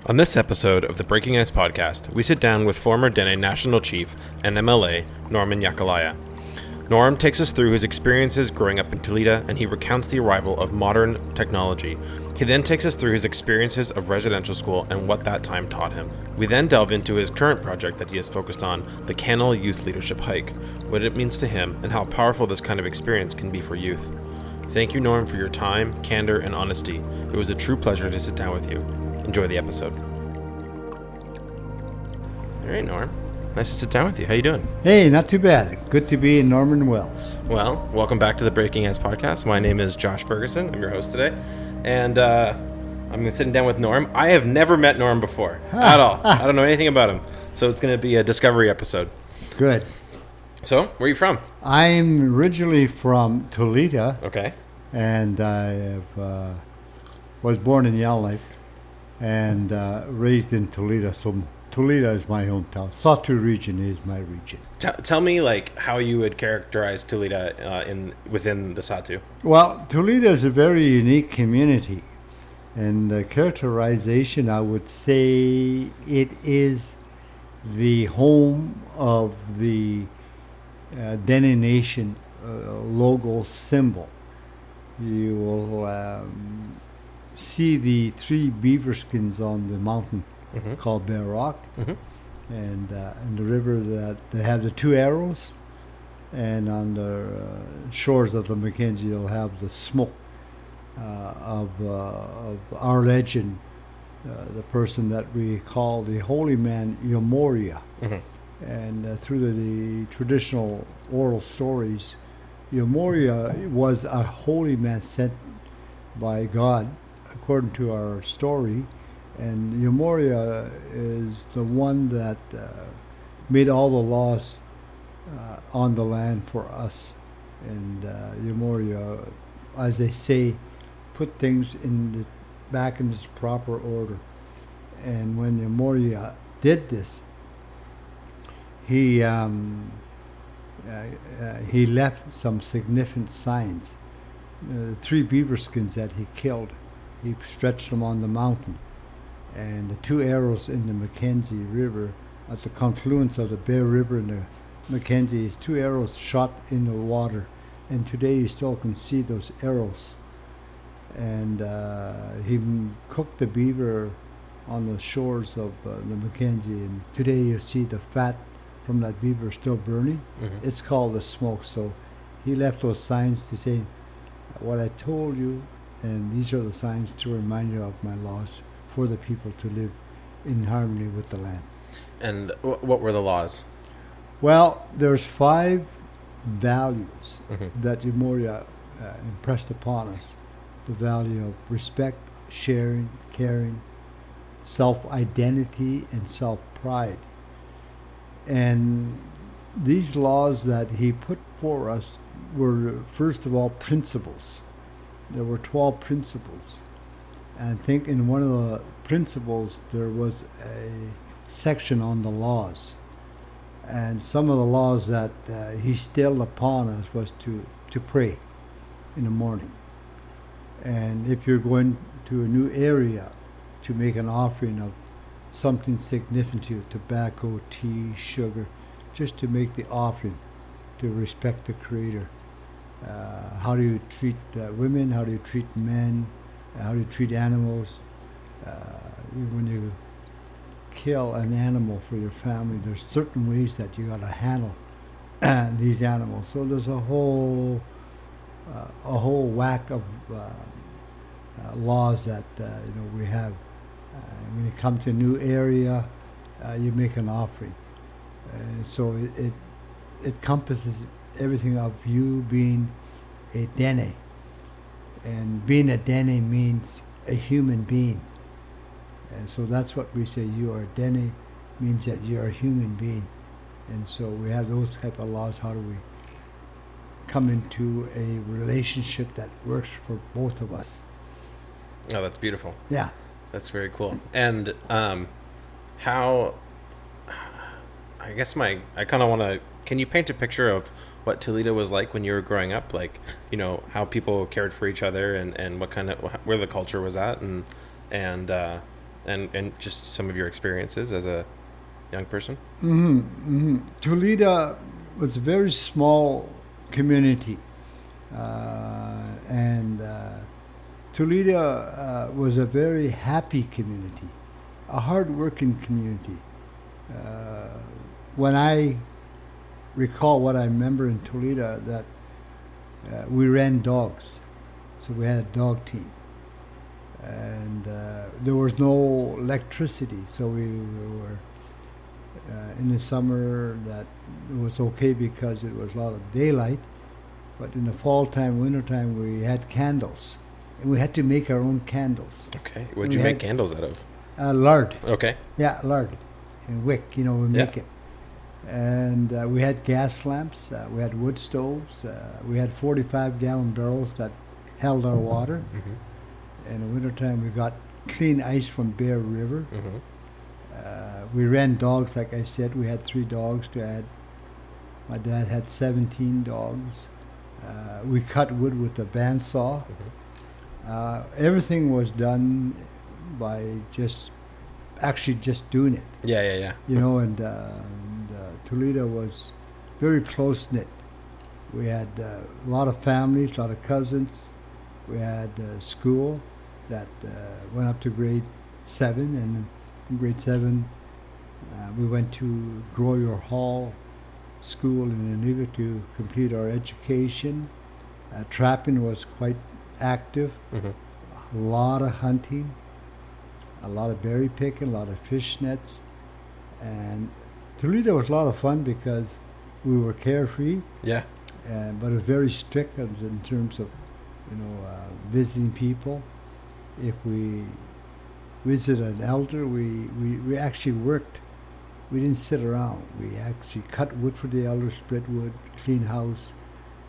On this episode of the Breaking Ice podcast, we sit down with former Dene National Chief and MLA Norman Yakeleya. Norm takes us through his experiences growing up in Tulita, and he recounts the arrival of modern technology. He then takes us through his experiences of residential school and what that time taught him. We then delve into his current project that he has focused on, the Canol Youth Leadership Hike, what it means to him, and how powerful this kind of experience can be for youth. Thank you, Norm, for your time, candor, and honesty. It was a true pleasure to sit down with you. Enjoy the episode. All right, Norm. Nice to sit down with you. How you doing? Hey, not too bad. Good to be in Norman Wells. Well, welcome back to the Breaking Ice podcast. My name is Josh Ferguson. I'm your host today. And I'm sitting down with Norm. I have never met Norm before at all. I don't know anything about him. So it's going to be a discovery episode. Good. So, where are you from? I'm originally from Tulita. Okay. And I was born in Yellowknife and raised in Tulita. So Tulita is my hometown. Satu region is my region. Tell me, how you would characterize Tulita within the Satu. Well, Tulita is a very unique community. And the characterization, I would say, it is the home of the Dene Nation logo symbol. You will see the three beaver skins on the mountain called Bear Rock, and in the river that they have the two arrows, and on the shores of the Mackenzie you'll have the smoke of our legend, the person that we call the holy man Yomoria. And through the traditional oral stories, Yomoria was a holy man sent by God, according to our story. And Yomoria is the one that made all the laws on the land for us. And Yomoria, as they say, put things back in its proper order. And when Yomoria did this, he left some significant signs. Three beaver skins that he killed, he stretched them on the mountain. And the two arrows in the Mackenzie River, at the confluence of the Bear River and the Mackenzie, is two arrows shot in the water. And today you still can see those arrows. And he cooked the beaver on the shores of the Mackenzie. And today you see the fat from that beaver still burning. It's called the smoke. So he left those signs to say, what I told you, and these are the signs to remind you of my laws for the people to live in harmony with the land. And what were the laws? Well, there's 5 values that Yomoria impressed upon us. The value of respect, sharing, caring, self-identity, and self-pride. And these laws that he put for us were, first of all, principles. There were 12 principles. And I think in one of the principles there was a section on the laws. And some of the laws that he instilled upon us was to pray in the morning. And if you're going to a new area, to make an offering of something significant to you, tobacco, tea, sugar, just to make the offering, to respect the Creator. How do you treat women? How do you treat men? How do you treat animals? When you kill an animal for your family, there's certain ways that you got to handle these animals. So there's a whole whack of laws that we have. When you come to a new area, you make an offering. So it encompasses everything of you being a Dene. And being a Dene means a human being. And so that's what we say, you are a Dene, means that you're a human being. And so we have those type of laws. How do we come into a relationship that works for both of us? Oh, that's beautiful. Yeah. That's very cool. And how, I guess I kind of want to, can you paint a picture of what Tulita was like when you were growing up? How people cared for each other and what kind of, where the culture was at and and just some of your experiences as a young person? Tulita was a very small community, and Tulita was a very happy community, a hard-working community. When I recall what I remember in Tulita, that we ran dogs, so we had a dog team, and there was no electricity, so we were in the summer that it was okay because it was a lot of daylight, but in the fall time, winter time, we had candles, and we had to make our own candles. Okay. What did you make candles out of? Lard. Okay. Yeah, lard and wick, we make it. And we had gas lamps, we had wood stoves, we had 45-gallon barrels that held our water. Mm-hmm. In the wintertime, we got clean ice from Bear River. Mm-hmm. We ran dogs, like I said. We had 3 dogs. My dad had 17 dogs. We cut wood with a bandsaw. Mm-hmm. Everything was done by just doing it. Yeah. And Tulita was very close-knit. We had a lot of families, a lot of cousins. We had school that went up to grade 7, and then in grade 7 we went to Groyer Hall School in Iniga to complete our education. Trapping was quite active. Mm-hmm. A lot of hunting, a lot of berry picking, a lot of fish nets, and Tulita was a lot of fun because we were carefree. Yeah. But it was very strict in terms of, visiting people. If we visited an elder, we actually worked. We didn't sit around. We actually cut wood for the elders, split wood, clean house.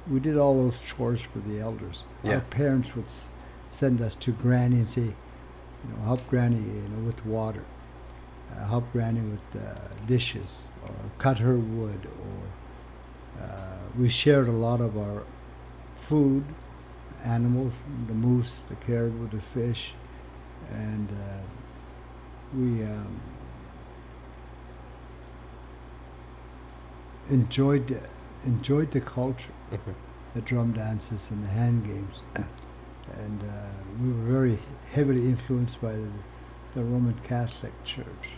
We did all those chores for the elders. Yeah. Our parents would send us to Granny and say, help Granny, with water. Help Granny with dishes, or cut her wood, or we shared a lot of our food, animals, the moose, the caribou, the fish, and we enjoyed the culture, mm-hmm. the drum dances and the hand games, and we were very heavily influenced by the Roman Catholic Church,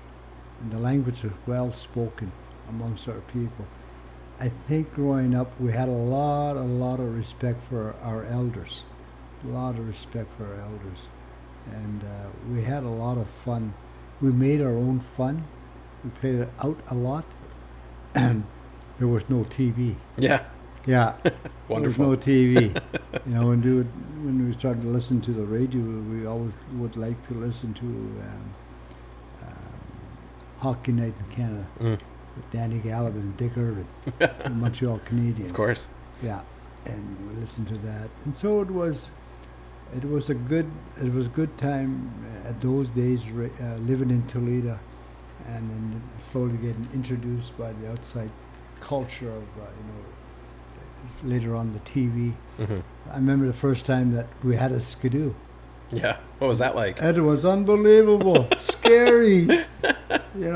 and the language was well spoken amongst our people. I think growing up we had a lot of respect for our elders, and we had a lot of fun. We made our own fun. We played it out a lot, and there was no TV. Yeah. Wonderful. There was no TV. When we started to listen to the radio, we always would like to listen to Hockey Night in Canada with Danny Gallivan and Dick Irvin, the Montreal Canadiens. Of course. Yeah, and we listened to that, and so it was a good time at those days living in Tulita, and then slowly getting introduced by the outside culture of later on the TV. Mm-hmm. I remember the first time that we had a skidoo. Yeah, what was that like? It was unbelievable, scary, and we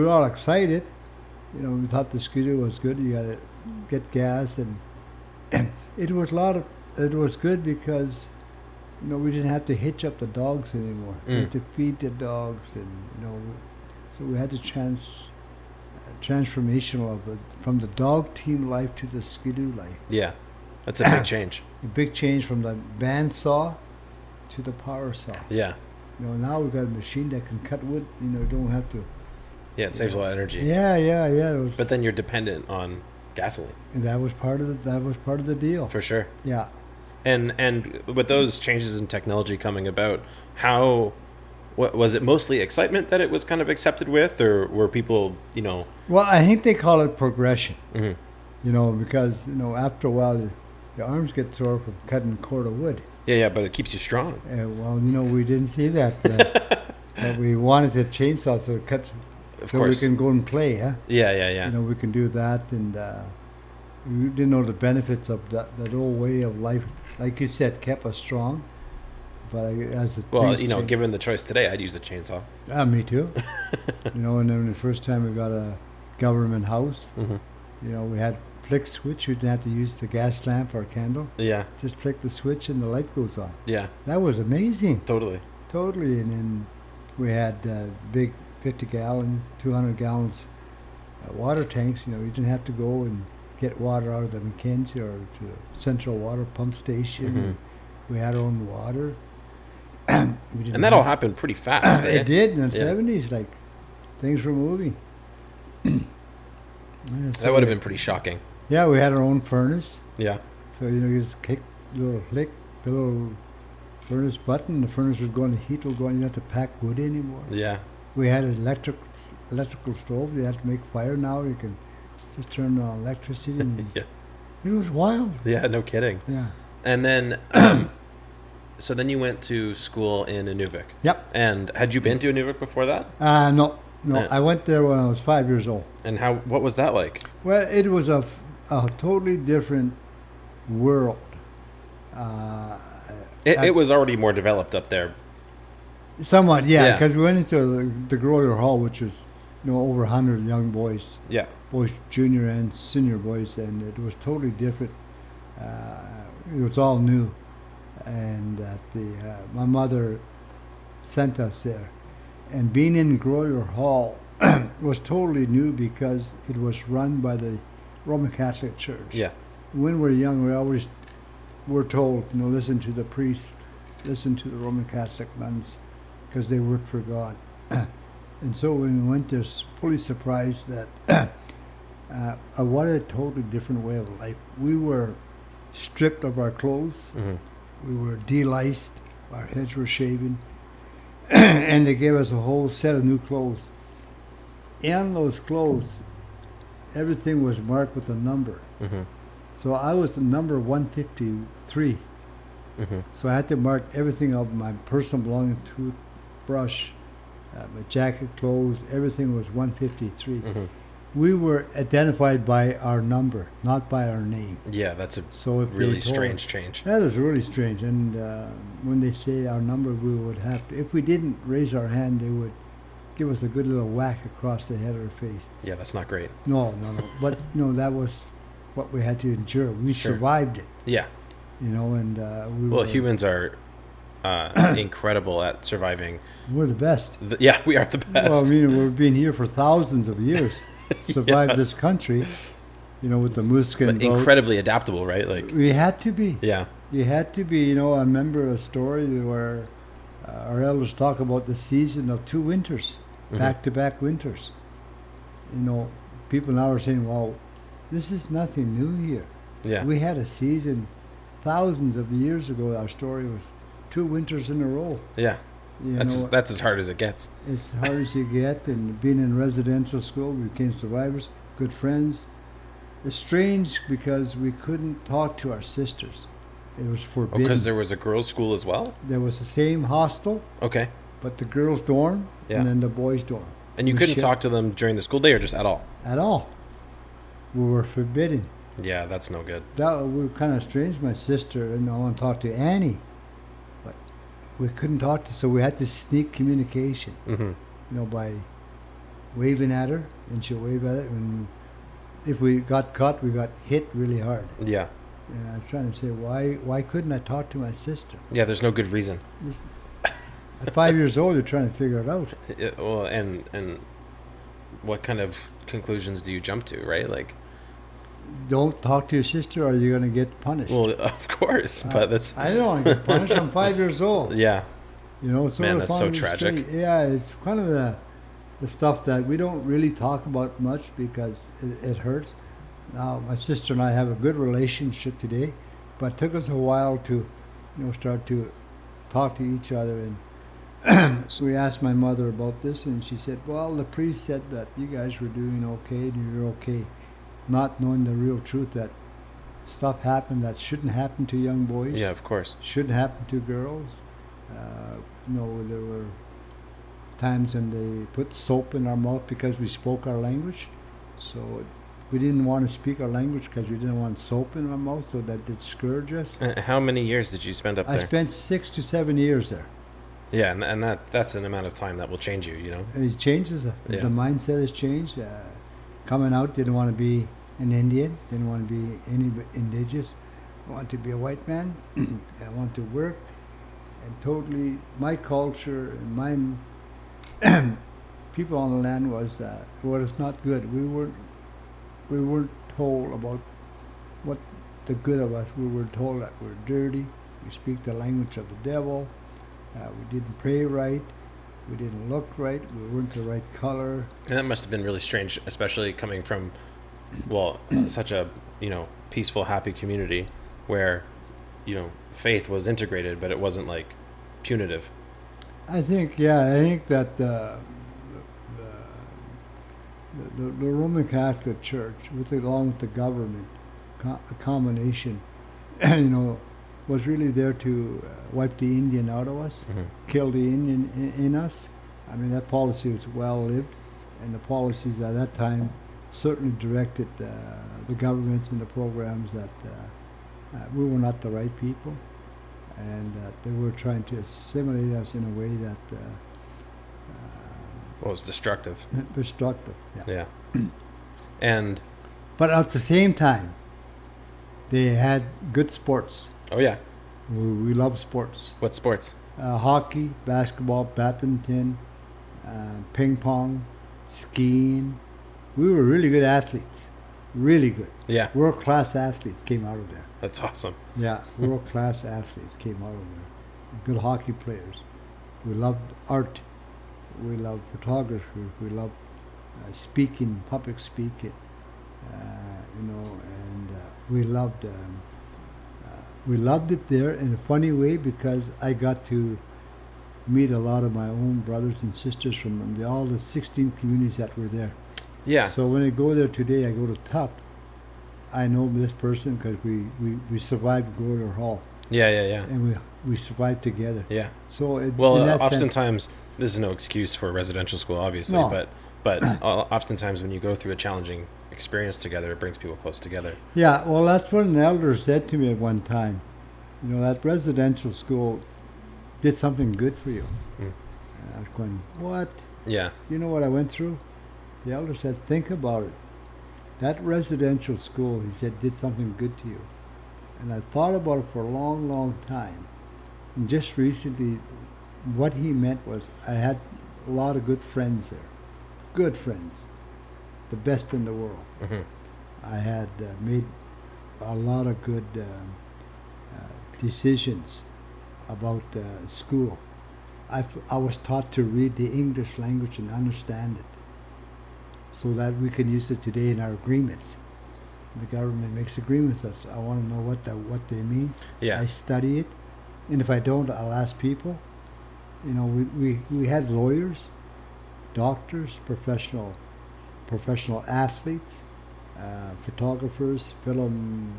were all excited. We thought the skidoo was good. You got to get gas, and it was good because we didn't have to hitch up the dogs anymore. We had to feed the dogs, and so we had the transformational of it from the dog team life to the skidoo life. Yeah, that's a big change. A big change from the bandsaw to the power saw. Yeah. Now we've got a machine that can cut wood. Don't have to. Yeah, it saves a lot of energy. Yeah. But then you're dependent on gasoline. And that was part of the deal. For sure. Yeah. And with those changes in technology coming about, what was it? Mostly excitement that it was kind of accepted with, or were people, Well, I think they call it progression. Mm-hmm. Because after a while, your arms get sore from cutting a cord of wood. Yeah, but it keeps you strong. We didn't see that. We wanted a chainsaw so it cuts, we can go and play. Huh? Yeah. We can do that, and we didn't know the benefits of that old way of life. Like you said, kept us strong. But as given the choice today, I'd use a chainsaw. Me too. And then the first time we got a government house, we had flick switch. We didn't have to use the gas lamp or candle. Yeah. Just flick the switch and the light goes on. Yeah. That was amazing. Totally. And then we had big 50-gallon, 200 gallons water tanks. You didn't have to go and get water out of the Mackenzie or to the central water pump station. We had our own water. And that all happened pretty fast. It did in the 70s. Like, things were moving. That would have been pretty shocking. Yeah, we had our own furnace. Yeah. So, you just click the little furnace button. The furnace was going, the heat was going. You didn't have to pack wood anymore. Yeah. We had an electrical stove. You have to make fire now. You can just turn on electricity. And yeah. It was wild. Yeah, no kidding. Yeah. And then, so then you went to school in Inuvik. Yep. And had you been to Inuvik before that? No. I went there when I was 5 years old. And what was that like? Well, it was a totally different world. It was already more developed up there. Somewhat, yeah, because we went into the Groyer Hall, which was, over 100 young boys. Yeah. Both junior and senior boys, and it was totally different. It was all new. And my mother sent us there. And being in Groyer Hall was totally new because it was run by the Roman Catholic Church. Yeah. When we were young, we always were told, listen to the priest, listen to the Roman Catholic nuns, because they work for God. And so when we went there, fully surprised that I wanted a totally different way of life. We were stripped of our clothes. We were deliced. Our heads were shaven. And they gave us a whole set of new clothes. In those clothes, everything was marked with a number. So I was the number 153. So I had to mark everything of my personal belongings, toothbrush, my jacket, clothes, everything was 153. We were identified by our number, not by our name. Yeah, that's really strange change. That is really strange. And when they say our number, we would have to, if we didn't raise our hand, they would give us a good little whack across the head or face. Yeah, that's not great. No. But, that was what we had to endure. We survived it. Yeah. And humans are incredible at surviving. We're the best. We are the best. Well, we've been here for thousands of years. Survived this country, with the Muskin boat. Incredibly adaptable, right? Like we had to be. Yeah. You had to be. I remember a story where our elders talk about the season of 2 winters, back-to-back winters. People now are saying, well, this is nothing new here. Yeah. We had a season thousands of years ago. Our story was 2 winters in a row. Yeah. That's as hard as it gets. It's hard as you get, and being in residential school, we became survivors, good friends. It's strange because we couldn't talk to our sisters. It was forbidden. Because there was a girls' school as well? There was the same hostel. Okay. But the girls' dorm and then the boys' dorm. And you couldn't talk to them during the school day or just at all? At all. We were forbidden. Yeah, that's no good. We were kind of strange. My sister, and I want to talk to Annie. We couldn't talk to, so we had to sneak communication, by waving at her, and she'll wave at it. And if we got caught, we got hit really hard. Yeah. And I was trying to say, why couldn't I talk to my sister? Yeah, there's no good reason. At 5 years old, you're trying to figure it out. Well, and what kind of conclusions do you jump to, right? Like, don't talk to your sister or you're going to get punished. Well, of course, but that's... I don't want to get punished. I'm 5 years old. Yeah. Man, that's so tragic. Yeah, it's kind of the stuff that we don't really talk about much because it hurts. Now, my sister and I have a good relationship today, but it took us a while to, start to talk to each other. And so we asked my mother about this, and she said, well, the priest said that you guys were doing okay and you're okay. Not knowing the real truth that stuff happened that shouldn't happen to young boys. Yeah, of course. Shouldn't happen to girls. There were times when they put soap in our mouth because we spoke our language. So We didn't want to speak our language because we didn't want soap in our mouth, so that did scourge us. How many years did you spend up there? I spent 6 to 7 years there. Yeah, and that's an amount of time that will change you, you know? It changes. Yeah. The mindset has changed. Coming out, didn't want to be an Indian, didn't want to be any indigenous. I wanted to be a white man. I wanted to work. And totally, my culture and my people on the land was not good. We weren't told about what the good of us. We were told that we're dirty. We speak the language of the devil. We didn't pray right. We didn't look right. We weren't the right color. And that must have been really strange, especially coming from, such a, peaceful, happy community where, faith was integrated, but it wasn't like punitive. I think that the Roman Catholic Church, along with the government, a combination, was really there to wipe the Indian out of us, kill the Indian in us. I mean, that policy was well lived, and the policies at that time certainly directed the governments and the programs that we were not the right people, and that they were trying to assimilate us in a way that was destructive. Destructive, yeah. And but at the same time, they had good sports. Oh yeah, we love sports. What sports? Hockey, basketball, badminton, ping pong, skiing. We were really good athletes. Really good. Yeah. World-class athletes came out of there. That's awesome. Yeah, world-class athletes came out of there. Good hockey players. We loved art. We loved photography. We loved speaking, public speaking. And we loved it there in a funny way because I got to meet a lot of my own brothers and sisters from all the 16 communities that were there. Yeah. So when I go there today, I go to TUP. I know this person because we survived Gordon Hall. Yeah. And we survived together. Yeah. So oftentimes this is no excuse for residential school, obviously, no. but oftentimes when you go through a challenging experience together, it brings people close together. Yeah. Well, that's what an elder said to me at one time. That residential school did something good for you. And I was going, what? Yeah. You know what I went through? The elder said, think about it. That residential school, he said, did something good to you. And I thought about it for a long, long time. And just recently, what he meant was I had a lot of good friends there. Good friends. The best in the world. I had made a lot of good decisions about school. I was taught to read the English language and understand it, so that we can use it today in our agreements. The government makes agreements with us. I want to know what they mean. Yeah. I study it, and if I don't, I'll ask people. We had lawyers, doctors, professional athletes, photographers, film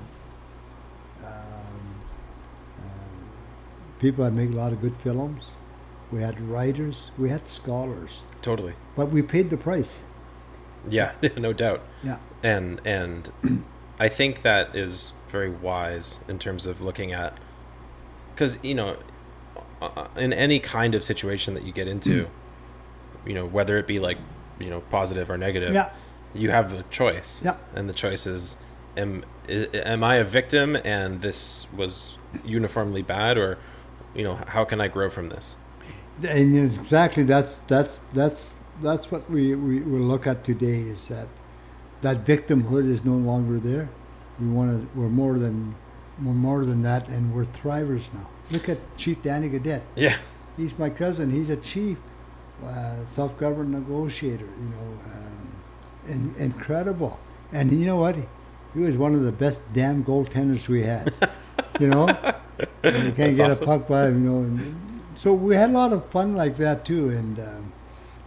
people that make a lot of good films. We had writers. We had scholars. Totally. But we paid the price. Yeah, no doubt. Yeah. And I think that is very wise in terms of looking at, because, in any kind of situation that you get into, whether it be like, positive or negative, you have a choice. Yeah. And the choice is, am I a victim and this was uniformly bad, or, how can I grow from this? And exactly, that's what we will look at today, is that victimhood is no longer there. We're more than that, and we're thrivers now. Look at Chief Danny Gadet. Yeah. He's my cousin. He's a chief, self-governed negotiator. Incredible. And you know what? He was one of the best damn goaltenders we had. And you can't get awesome. A puck by him. And so we had a lot of fun like that too, and a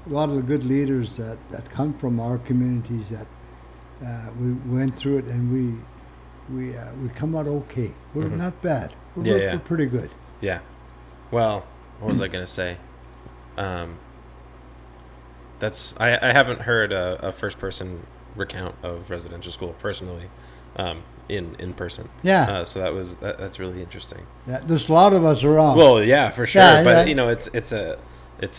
lot of good leaders that come from our communities that we went through it, and we come out okay. We're not bad. We're pretty good. Yeah. Well, what was I going to say? I haven't heard a first person recount of residential school personally, in person. Yeah. So that's really interesting. Yeah, there's a lot of us around. Well, yeah, for sure. Yeah, but yeah. it's a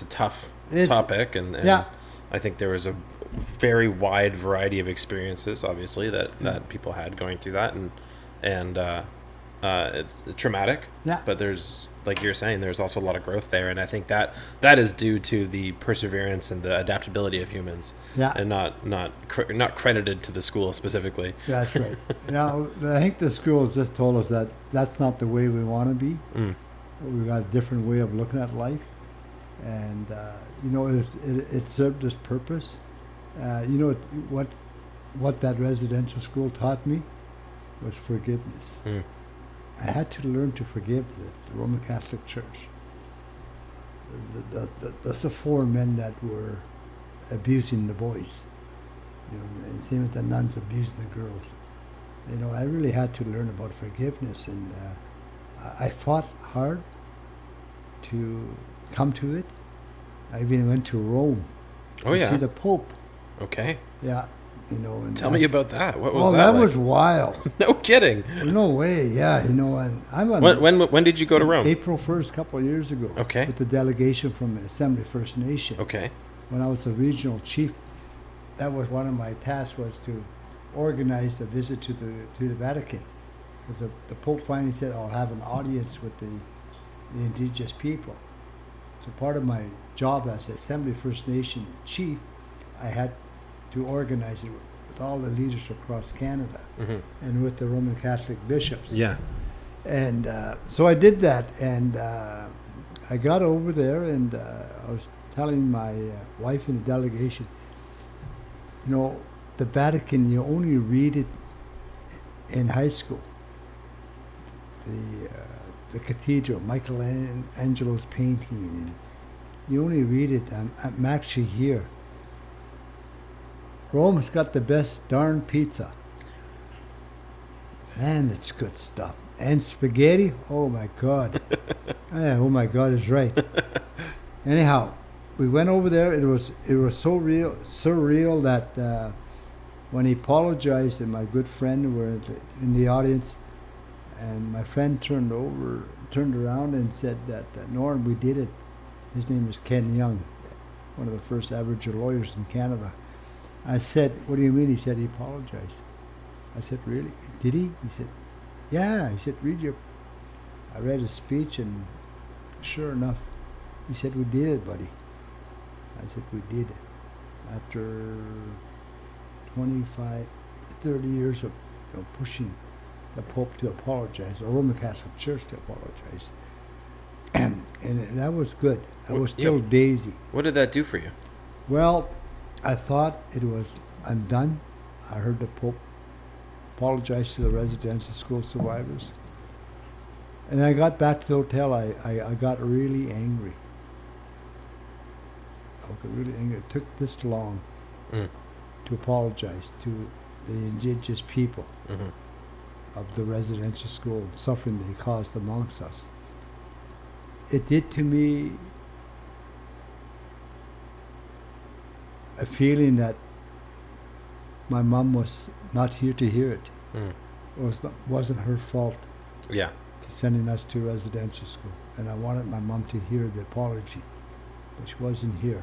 tough It's- topic, and Yeah. I think there was a very wide variety of experiences, obviously, that people had going through that, and it's traumatic. Yeah. But there's, like you're saying, there's also a lot of growth there, and I think that is due to the perseverance and the adaptability of humans, Yeah. and not credited to the school specifically. That's right. Now, I think the schools just told us that that's not the way we want to be. Mm. We've got a different way of looking at life. And, it served its purpose. What that residential school taught me was forgiveness. Mm. I had to learn to forgive the Roman Catholic Church. The four men that were abusing the boys. And same with the nuns abusing the girls. I really had to learn about forgiveness, and I fought hard to come to it. I even went to Rome to see the Pope. Okay. Yeah, And Tell me about that. What was that? That like? was wild. No kidding. No way. Yeah, and I'm on When did you go to Rome? April 1st, a couple of years ago. Okay. With the delegation from Assembly First Nation. Okay. When I was the regional chief, that was one of my tasks, was to organize the visit to the Vatican. Because the Pope finally said, I'll have an audience with the indigenous people. So part of my job as Assembly First Nation chief, I had to organize it with all the leaders across Canada, mm-hmm. and with the Roman Catholic bishops. Yeah. And so I did that, and I got over there, and I was telling my wife in the delegation, the Vatican, you only read it in high school. The cathedral, Michelangelo's painting, and you only read it. I'm actually here. Rome's got the best darn pizza. Man, it's good stuff. And spaghetti, oh my God. Yeah, oh my God is right. Anyhow, we went over there. It was so surreal that when he apologized, and my good friend were in the audience, and my friend turned around and said that, Norm, we did it. His name is Ken Young, one of the first Aboriginal lawyers in Canada. I said, what do you mean? He said, he apologized. I said, really? Did he? He said, yeah. He said, I read his speech, and sure enough, he said, we did it, buddy. I said, we did it. After 25, 30 years of pushing the Pope to apologize, the Roman Catholic Church to apologize. And that was good. I was still daisy. What did that do for you? Well, I thought I'm done. I heard the Pope apologize to the residential school survivors. And I got back to the hotel. I got really angry. I got really angry. It took this long to apologize to the indigenous people mm-hmm. of the residential school, suffering that he caused amongst us. It did to me a feeling that my mom was not here to hear it. It wasn't her fault. Yeah. To sending us to residential school, and I wanted my mom to hear the apology, but she wasn't here,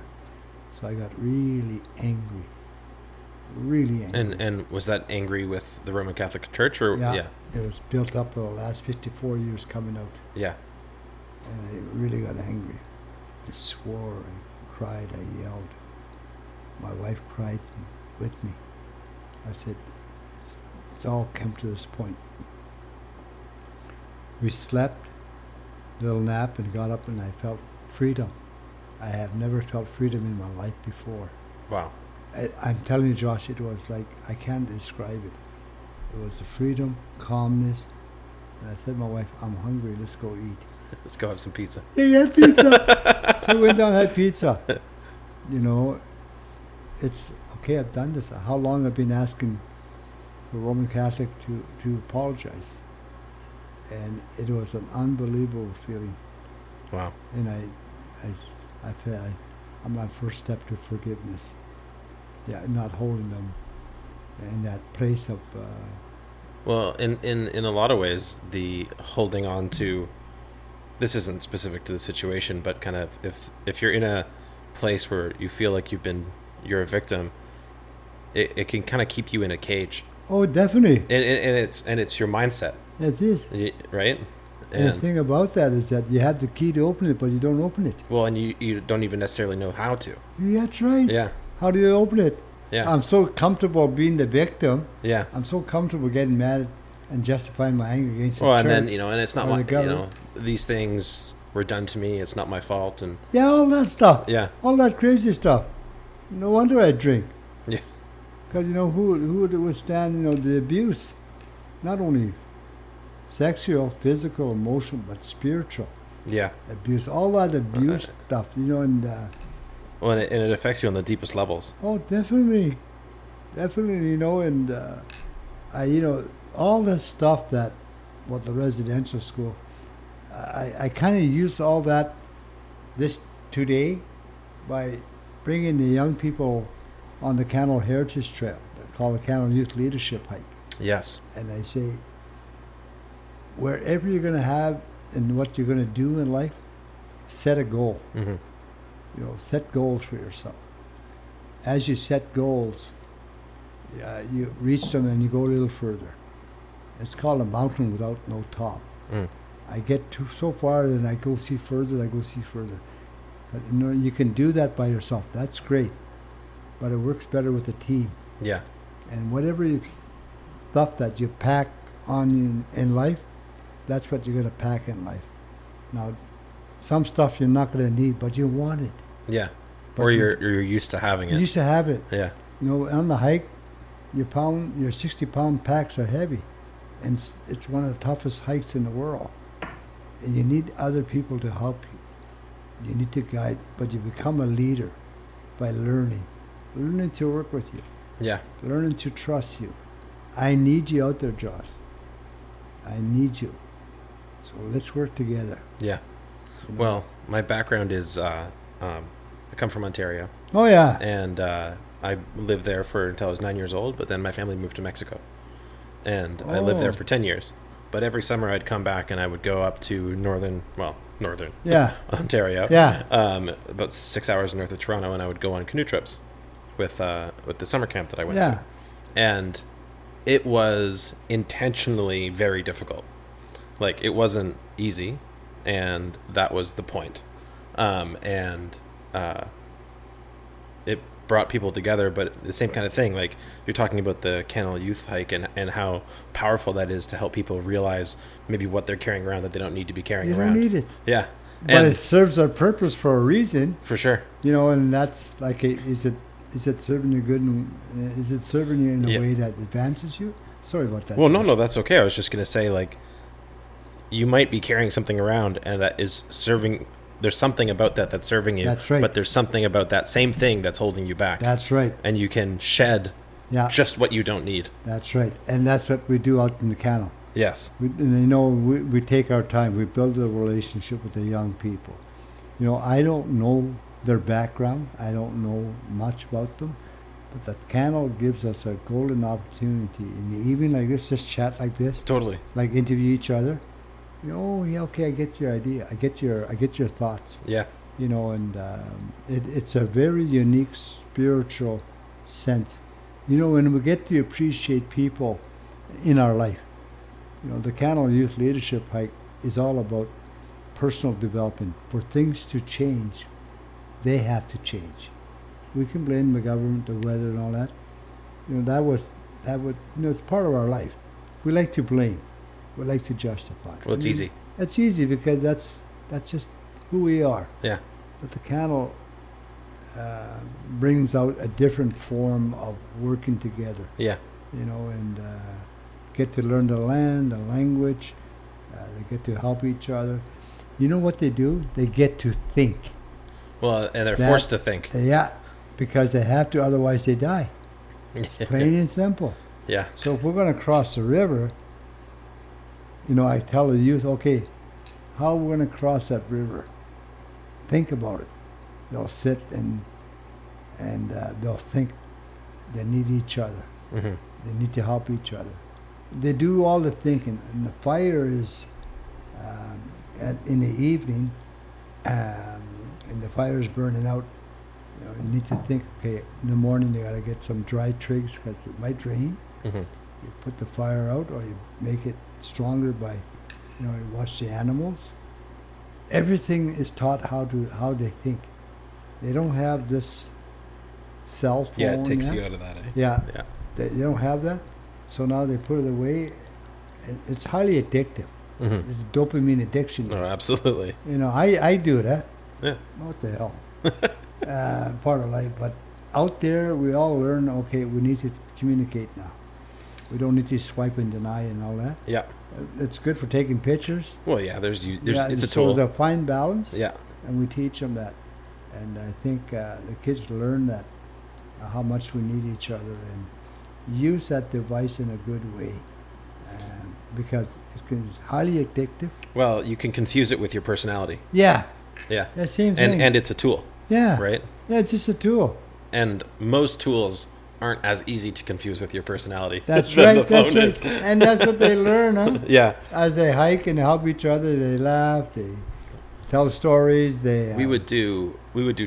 so I got really angry. Really angry. And was that angry with the Roman Catholic Church, or yeah? It was built up for the last 54 years coming out. Yeah. And I really got angry. I swore, I cried, I yelled. My wife cried with me. I said, it's all come to this point. We slept, little nap, and got up, and I felt freedom. I have never felt freedom in my life before. Wow. I'm telling you, Josh, it was like, I can't describe it. It was the freedom, calmness. And I said to my wife, I'm hungry, let's go eat. Let's go have some pizza. Yeah, pizza. So we went down and had pizza. It's okay, I've done this. How long I've been asking the Roman Catholic to apologize. And it was an unbelievable feeling. Wow. And I'm my first step to forgiveness. Yeah, not holding them in that place of. Well, in a lot of ways, the holding on to, this isn't specific to the situation, but kind of if you're in a place where you feel like you're a victim, it can kind of keep you in a cage. Oh, definitely. And it's your mindset. It is. Right? And the thing about that is that you have the key to open it, but you don't open it. Well, and you don't even necessarily know how to. Yeah, that's right. Yeah. How do you open it? Yeah. I'm so comfortable being the victim. Yeah. I'm so comfortable getting mad and justifying my anger against the church. And then, and it's not my, government. these things were done to me. It's not my fault. And yeah, all that stuff. Yeah. All that crazy stuff. No wonder I drink. Yeah. Because, who would withstand, the abuse? Not only sexual, physical, emotional, but spiritual. Yeah. Abuse. All that abuse stuff, and... well, and it affects you on the deepest levels. Oh, definitely. Definitely, and all this stuff the residential school, I kind of use all that today by bringing the young people on the Canol Heritage Trail, called the Canol Youth Leadership Hike. Yes. And I say, wherever you're going to have and what you're going to do in life, set a goal. Mm-hmm. Set goals for yourself. As you set goals, you reach them and you go a little further. It's called a mountain without no top. Mm. I get so far, then I go see further, But you can do that by yourself. That's great. But it works better with a team. Yeah. And whatever stuff that you pack on in life, that's what you're going to pack in life. Now, some stuff you're not going to need, but you want it. Yeah. But or you're used to having it. You used to have it. Yeah. On the hike, your 60-pound packs are heavy, and it's one of the toughest hikes in the world. And you need other people to help you. You need to guide, but you become a leader by learning to work with you. Yeah. Learning to trust you. I need you out there, Josh. I need you. So let's work together. Yeah. Well, my background is I come from Ontario. Oh, yeah. And I lived there until I was 9 years old, but then my family moved to Mexico. And I lived there for 10 years. But every summer I'd come back and I would go up to northern yeah. Ontario. Yeah. About 6 hours north of Toronto, and I would go on canoe trips with the summer camp that I went to. And it was intentionally very difficult. Like, it wasn't easy, and that was the point. It brought people together, but the same kind of thing. Like, you're talking about the Canol Youth Hike and how powerful that is to help people realize maybe what they're carrying around that they don't need to be carrying around. You don't need it. Yeah. But it serves a purpose for a reason. For sure. And that's like, is it serving you good? Is it serving you in a way that advances you? Sorry about that. Well, no, that's okay. I was just going to say, like, you might be carrying something around and that is serving. There's something about that's serving you. That's right. But there's something about that same thing that's holding you back. That's right. And you can shed just what you don't need. That's right. And that's what we do out in the Canol. Yes. We take our time. We build a relationship with the young people. I don't know their background. I don't know much about them. But the Canol gives us a golden opportunity in the evening like this, just chat like this. Totally. Like interview each other. Okay, I get your idea. I get your thoughts. Yeah. And it's a very unique spiritual sense. When we get to appreciate people in our life, the Canol Youth Leadership Hike is all about personal development. For things to change, they have to change. We can blame the government, the weather, and all that. It's part of our life. We like to blame. We like to justify. Well, it's easy. It's easy because that's just who we are. Yeah. But the Canol brings out a different form of working together. Yeah. And get to learn the land, the language. They get to help each other. You know what they do? They get to think. Well, and they're forced to think. Yeah, because they have to, otherwise they die. Plain and simple. Yeah. So if we're going to cross the river, I tell the youth, okay, how are we going to cross that river? Think about it. They'll sit and they'll think. They need each other. Mm-hmm. They need to help each other. They do all the thinking, and the fire is in the evening, and the fire is burning out. You need to think, okay, in the morning they got to get some dry twigs because it might rain. Mm-hmm. You put the fire out, or you make it stronger by, you watch the animals. Everything is taught how they think. They don't have this cell phone. Yeah, it takes yet. you out of that. Eh? Yeah, Yeah. They don't have that, so now they put it away. It's highly addictive. Mm-hmm. It's a dopamine addiction. Oh, absolutely. I do that. Yeah. What the hell? Part of life. But out there, we all learn, okay, we need to communicate now. We don't need to swipe and deny and all that. Yeah. It's good for taking pictures. Well, yeah. There's it's a So tool. it's a fine balance. Yeah. And we teach them that. And I think the kids learn that, how much we need each other, and use that device in a good way. Because it's highly addictive. Well, you can confuse it with your personality. Yeah. Yeah. The same thing. And it's a tool. Yeah. Right? Yeah, it's just a tool. And most tools aren't as easy to confuse with your personality. That's than right. the phone That's is. right. And that's what they learn, huh? Yeah. As they hike and help each other, they laugh, they tell stories. We would do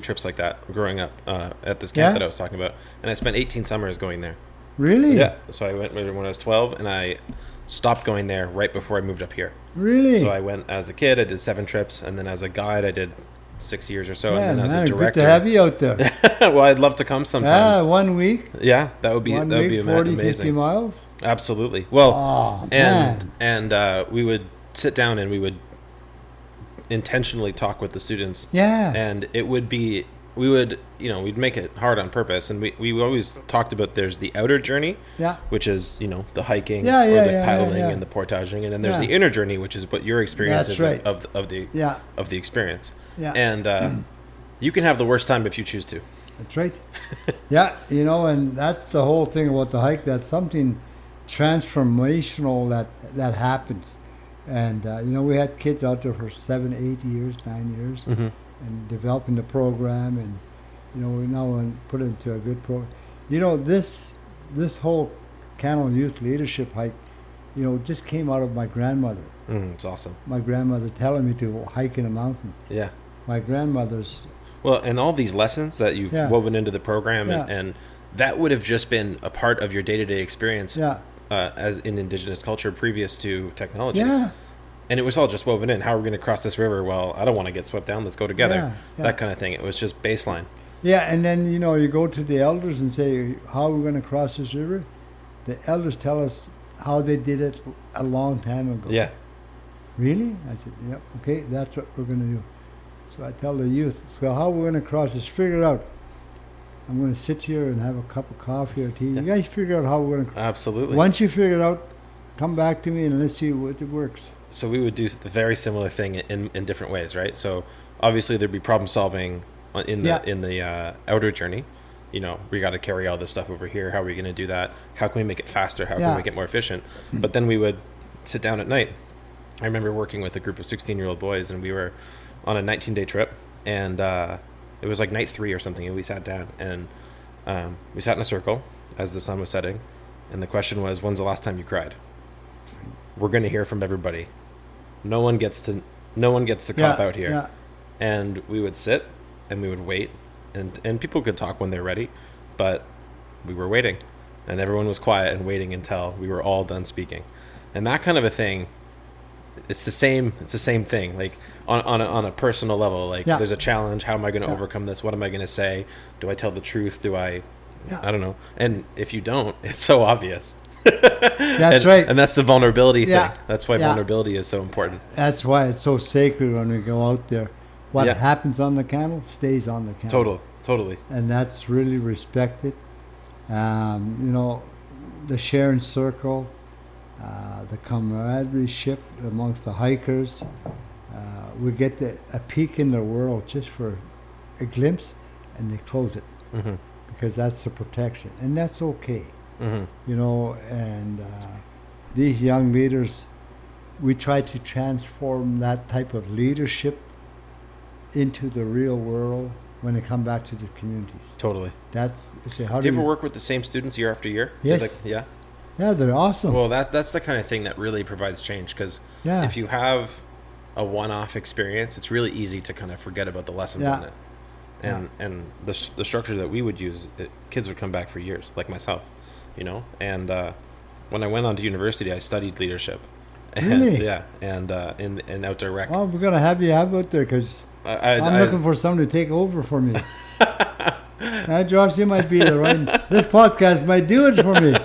trips like that growing up at this camp Yeah? that I was talking about, and I spent 18 summers going there. Really? Yeah. So I went when I was 12, and I stopped going there right before I moved up here. Really? So I went as a kid. I did 7 trips, and then as a guide, I did 6 years or so, Yeah, and then as man, a director. good to have you out there. Well, I'd love to come sometime. Yeah, 1 week. Yeah, that would be 1 that would week, be 40, amazing. 50 miles. Absolutely. Well, Oh, man. and we would sit down and we would intentionally talk with the students. Yeah. And it would be we'd make it hard on purpose, and we always talked about there's the outer journey, Yeah. which is the hiking Yeah, or yeah, the yeah, paddling yeah. and the portaging, and then there's Yeah. the inner journey, which is what your experience That's is right. of the Yeah. of the experience. Yeah. And you can have the worst time if you choose to. That's right. Yeah, and that's the whole thing about the hike. That's something transformational that happens. And, we had kids out there for 7, 8 years, 9 years, Mm-hmm. and developing the program. And, we now want to put it into a good program. This whole Canol Youth Leadership Hike, just came out of my grandmother. It's awesome. My grandmother telling me to hike in the mountains. Yeah. My grandmother's... Well, and all these lessons that you've Yeah. woven into the program, Yeah. and that would have just been a part of your day-to-day experience Yeah. As in Indigenous culture previous to technology. Yeah. And it was all just woven in. How are we going to cross this river? Well, I don't want to get swept down. Let's go together. Yeah, yeah. That kind of thing. It was just baseline. Yeah, and then, you go to the elders and say, how are we going to cross this river? The elders tell us how they did it a long time ago. Yeah. Really? I said, yeah, okay, that's what we're going to do. So I tell the youth, so how we're going to cross this, figure it out. I'm going to sit here and have a cup of coffee or tea. You guys figure out how we're going to... Absolutely. Once you figure it out, come back to me and let's see what it works. So we would do the very similar thing in different ways, right? So obviously there'd be problem solving in the outer journey. We got to carry all this stuff over here. How are we going to do that? How can we make it faster? How can we make it more efficient? But then we would sit down at night. I remember working with a group of 16-year-old boys, and we were on a 19-day trip, and it was like night 3 or something, and we sat down, and we sat in a circle as the sun was setting, and the question was, when's the last time you cried? We're going to hear from everybody. No one gets to cop out here. Yeah. And we would sit and we would wait, and people could talk when they're ready, but we were waiting, and everyone was quiet and waiting until we were all done speaking. And that kind of a thing, it's the same thing, like on a personal level. Like there's a challenge. How am I going to overcome this? What am I going to say? Do I tell the truth? Do I don't know. And if you don't, it's so obvious. That's right. And that's the vulnerability Yeah. thing. That's why vulnerability is so important. That's why it's so sacred when we go out there. What happens on the canal stays on the canal. Totally. And that's really respected. The sharing circle, the camaraderie amongst the hikers. We get a peek in their world just for a glimpse, and they close it because that's the protection, and that's okay. And these young leaders, we try to transform that type of leadership into the real world when they come back to the communities. Totally. That's say, Do you ever work with the same students year after year? Yes. Yeah. Yeah, they're awesome. Well, that's the kind of thing that really provides change, because if you have a one-off experience, it's really easy to kind of forget about the lessons on it. And the structure that we would use, kids would come back for years, like myself, And when I went on to university, I studied leadership. Really? Yeah, and in outdoor rec. Oh, we're gonna have you out there because I'm looking for someone to take over for me. Josh, you might be the right. This podcast might do it for me.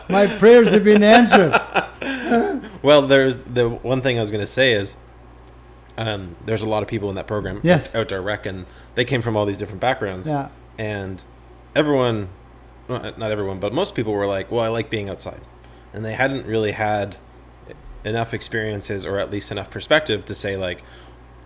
My prayers have been answered. Well, there's the one thing I was going to say is there's a lot of people in that program, outdoor rec, and they came from all these different backgrounds. Yeah. And everyone, well, not everyone, but most people were like, well, I like being outside. And they hadn't really had enough experiences, or at least enough perspective to say like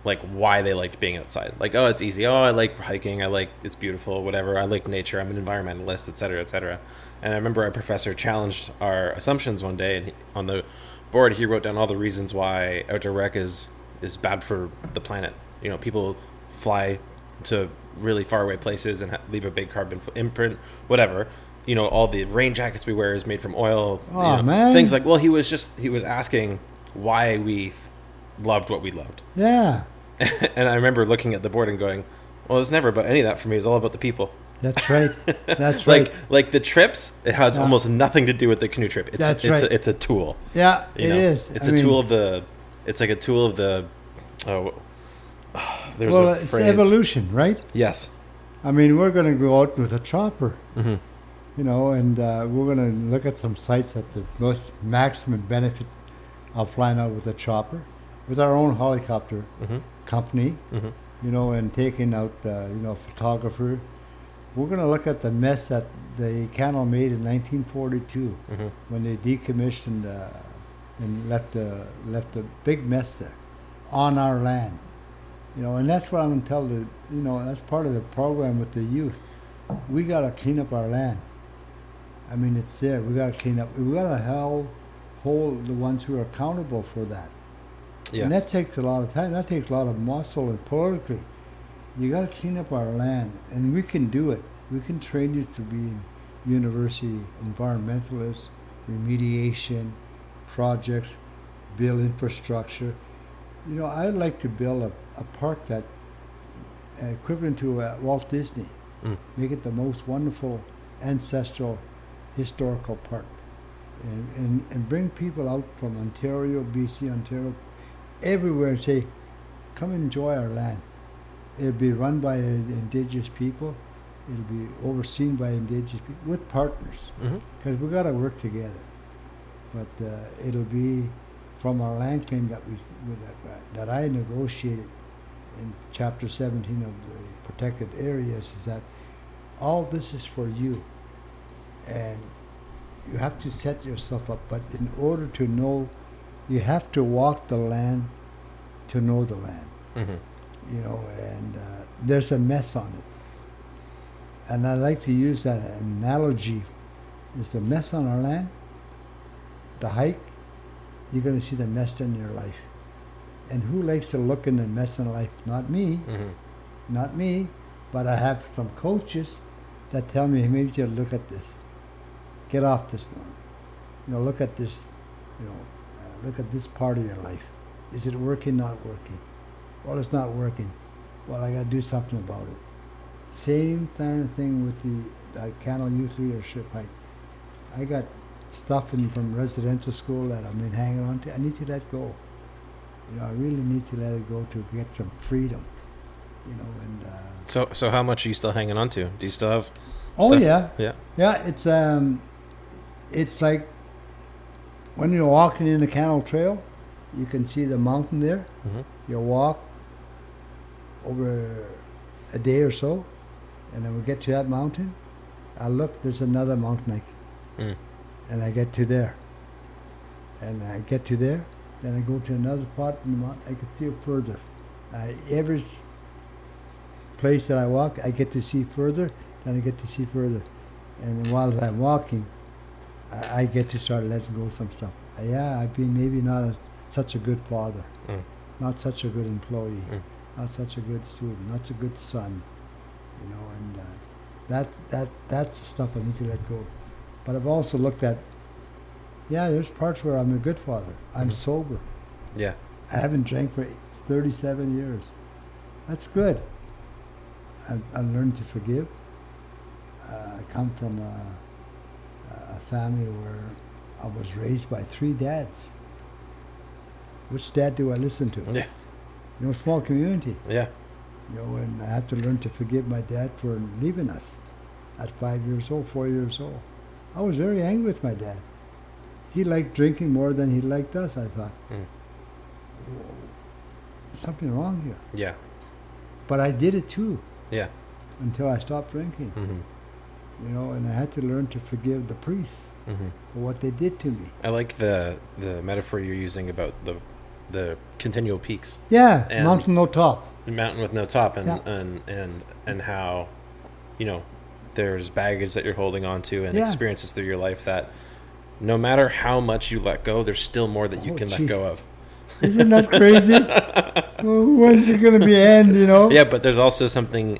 why they liked being outside. Like, oh, it's easy. Oh, I like hiking. I like, it's beautiful, whatever. I like nature. I'm an environmentalist, et cetera, et cetera. And I remember our professor challenged our assumptions one day, and on the board, he wrote down all the reasons why outdoor rec is bad for the planet. People fly to really far away places and leave a big carbon imprint, whatever. All the rain jackets we wear is made from oil. Man. Things like, well, he was asking why we loved what we loved. Yeah. And I remember looking at the board and going, well, it's never about any of that for me. It's all about the people. That's right. That's right. Like the trips, it has almost nothing to do with the canoe trip. It's a tool. Yeah, it is. It's a tool of the. It's like a tool of the. There's a it's phrase. Evolution, right? Yes. I mean, we're going to go out with a chopper, mm-hmm. And we're going to look at some sites at the most maximum benefit of flying out with a chopper, with our own helicopter mm-hmm. company, mm-hmm. And taking out, photographer. We're going to look at the mess that the Canol made in 1942 mm-hmm. when they decommissioned and left a big mess there on our land. And that's what I'm going to tell that's part of the program with the youth. We got to clean up our land. I mean, it's there. We got to clean up. We got to hold the ones who are accountable for that. Yeah. And that takes a lot of time. That takes a lot of muscle and politically. You got to clean up our land, and we can do it. We can train you to be university environmentalists, remediation projects, build infrastructure. I'd like to build a park that equivalent to Walt Disney. Make it the most wonderful ancestral historical park, and bring people out from Ontario, BC, Ontario, everywhere, and say, come enjoy our land. It'll be run by Indigenous people. It'll be overseen by Indigenous people with partners, because we got to work together. But it'll be from our land claim that I negotiated in Chapter 17 of the protected areas, is that all this is for you, and you have to set yourself up. But in order to know, you have to walk the land to know the land. Mm-hmm. And there's a mess on it. And I like to use that analogy. Is the mess on our land, the hike, you're going to see the mess in your life. And who likes to look in the mess in life? Not me. Mm-hmm. Not me. But I have some coaches that tell me, hey, maybe you look at this. Get off this now. Look at this. Look at this part of your life. Is it working, not working? Well, it's not working. Well, I got to do something about it. Same kind of thing with the Canol Youth Leadership Hike. I got stuff from residential school that I've been hanging on to. I need to let go. I really need to let it go to get some freedom. So how much are you still hanging on to? Do you still have stuff? Oh, yeah. Yeah. It's like when you're walking in the Canol Trail, you can see the mountain there. Mm-hmm. You walk over a day or so, and then we get to that mountain. I look, there's another mountain, and I get to there. And I get to there, then I go to another spot in the mountain. I can see it further. Every place that I walk, I get to see further, then I get to see further. And while I'm walking, I get to start letting go of some stuff. I've been maybe not such a good father, not such a good employee, not such a good student, not such a good son, and that's the stuff I need to let go. But I've also looked at, there's parts where I'm a good father. I'm sober. Yeah. I haven't drank for 37 years. That's good. I've learned to forgive. I come from a family where I was raised by 3 dads. Which dad do I listen to? Yeah. Small community. Yeah. And I had to learn to forgive my dad for leaving us at 5 years old, 4 years old. I was very angry with my dad. He liked drinking more than he liked us, I thought. Whoa, something wrong here. Yeah. But I did it too. Yeah. Until I stopped drinking. And I had to learn to forgive the priests for what they did to me. I like the metaphor you're using about the continual peaks. Yeah, and mountain no top. Mountain with no top, and how, there's baggage that you're holding on to and experiences through your life that no matter how much you let go, there's still more that you can let go of. Isn't that crazy? When's it going to be end, Yeah, but there's also something,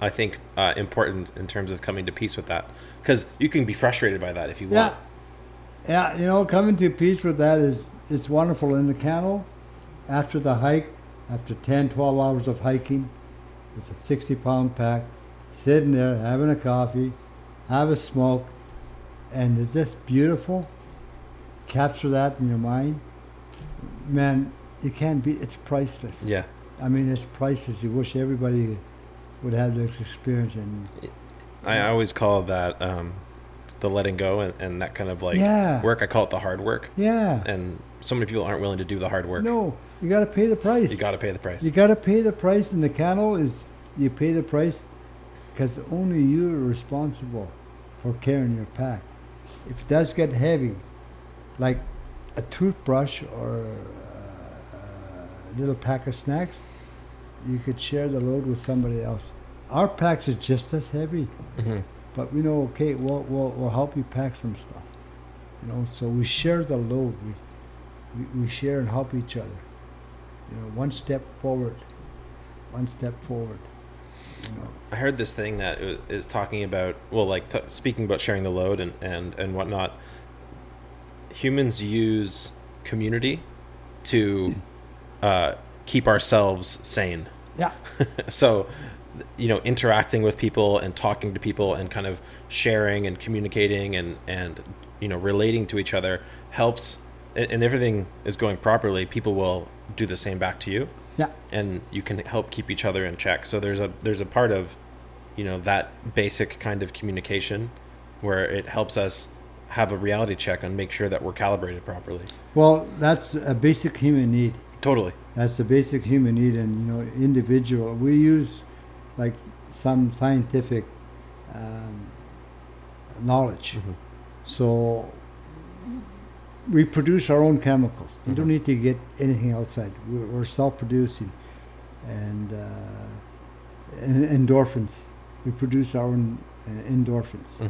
I think, important in terms of coming to peace with that. Because you can be frustrated by that if you want. Yeah, coming to peace with that it's wonderful. In the Canol, after the hike, after 10, 12 hours of hiking, it's a 60-pound pack, sitting there, having a coffee, have a smoke, and it's just beautiful. Capture that in your mind. Man, you can't beat, it's priceless. Yeah. I mean, it's priceless. You wish everybody would have this experience. And I always call that the letting go and that kind of work. I call it the hard work. Yeah. And so many people aren't willing to do the hard work. No, you got to pay the price. You got to pay the price. You got to pay the price. In the Canol is you pay the price because only you are responsible for carrying your pack. If it does get heavy, like a toothbrush or a little pack of snacks, you could share the load with somebody else. Our packs is just as heavy, but we know, okay, we'll help you pack some stuff. So we share the load. We share and help each other. One step forward. I heard this thing that is talking about, speaking about sharing the load and whatnot. Humans use community to keep ourselves sane. Yeah. So, interacting with people and talking to people and kind of sharing and communicating and relating to each other helps. And everything is going properly, people will do the same back to you. Yeah. And you can help keep each other in check. So there's a part of, that basic kind of communication where it helps us have a reality check and make sure that we're calibrated properly. Well, that's a basic human need. Totally. That's a basic human need, and individual. We use like some scientific knowledge. So we produce our own chemicals. You don't need to get anything outside. We're self-producing, and endorphins. We produce our own endorphins,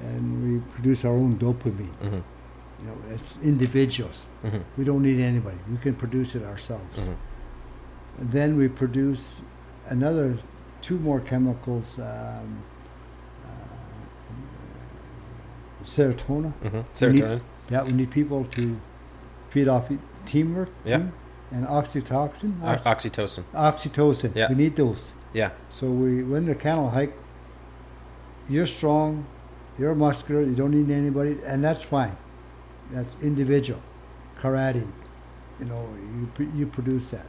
and we produce our own dopamine. It's individuals. We don't need anybody. We can produce it ourselves. And then we produce another 2 more chemicals, serotonin. Serotonin. We need people to feed off teamwork. Yeah. And oxytocin. Oxytocin. Oxytocin. Yeah. We need those. Yeah. So we went the Canol hike. You're strong. You're muscular. You don't need anybody, and that's fine. That's individual. Karate. You produce that.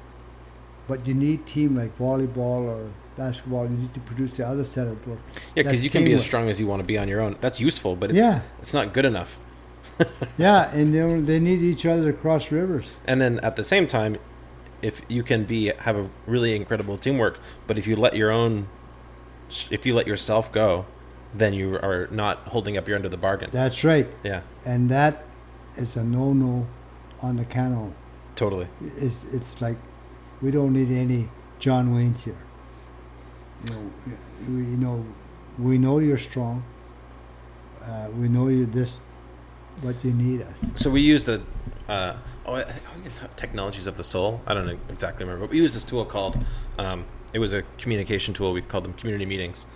But you need team like volleyball or basketball. You need to produce the other set of work. Yeah, because you can be as strong as you want to be on your own. That's useful, but it's not good enough. Yeah, and they need each other to cross rivers. And then at the same time, if you can have a really incredible teamwork, but if you let yourself go, then you are not holding up your end of the bargain. That's right. Yeah. And that is a no-no on the Canol. Totally. It's like we don't need any John Waynes here. We know you're strong. We know you're this, but you need us. So we use the technologies of the soul. I don't exactly remember, but we use this tool called it was a communication tool. We called them community meetings,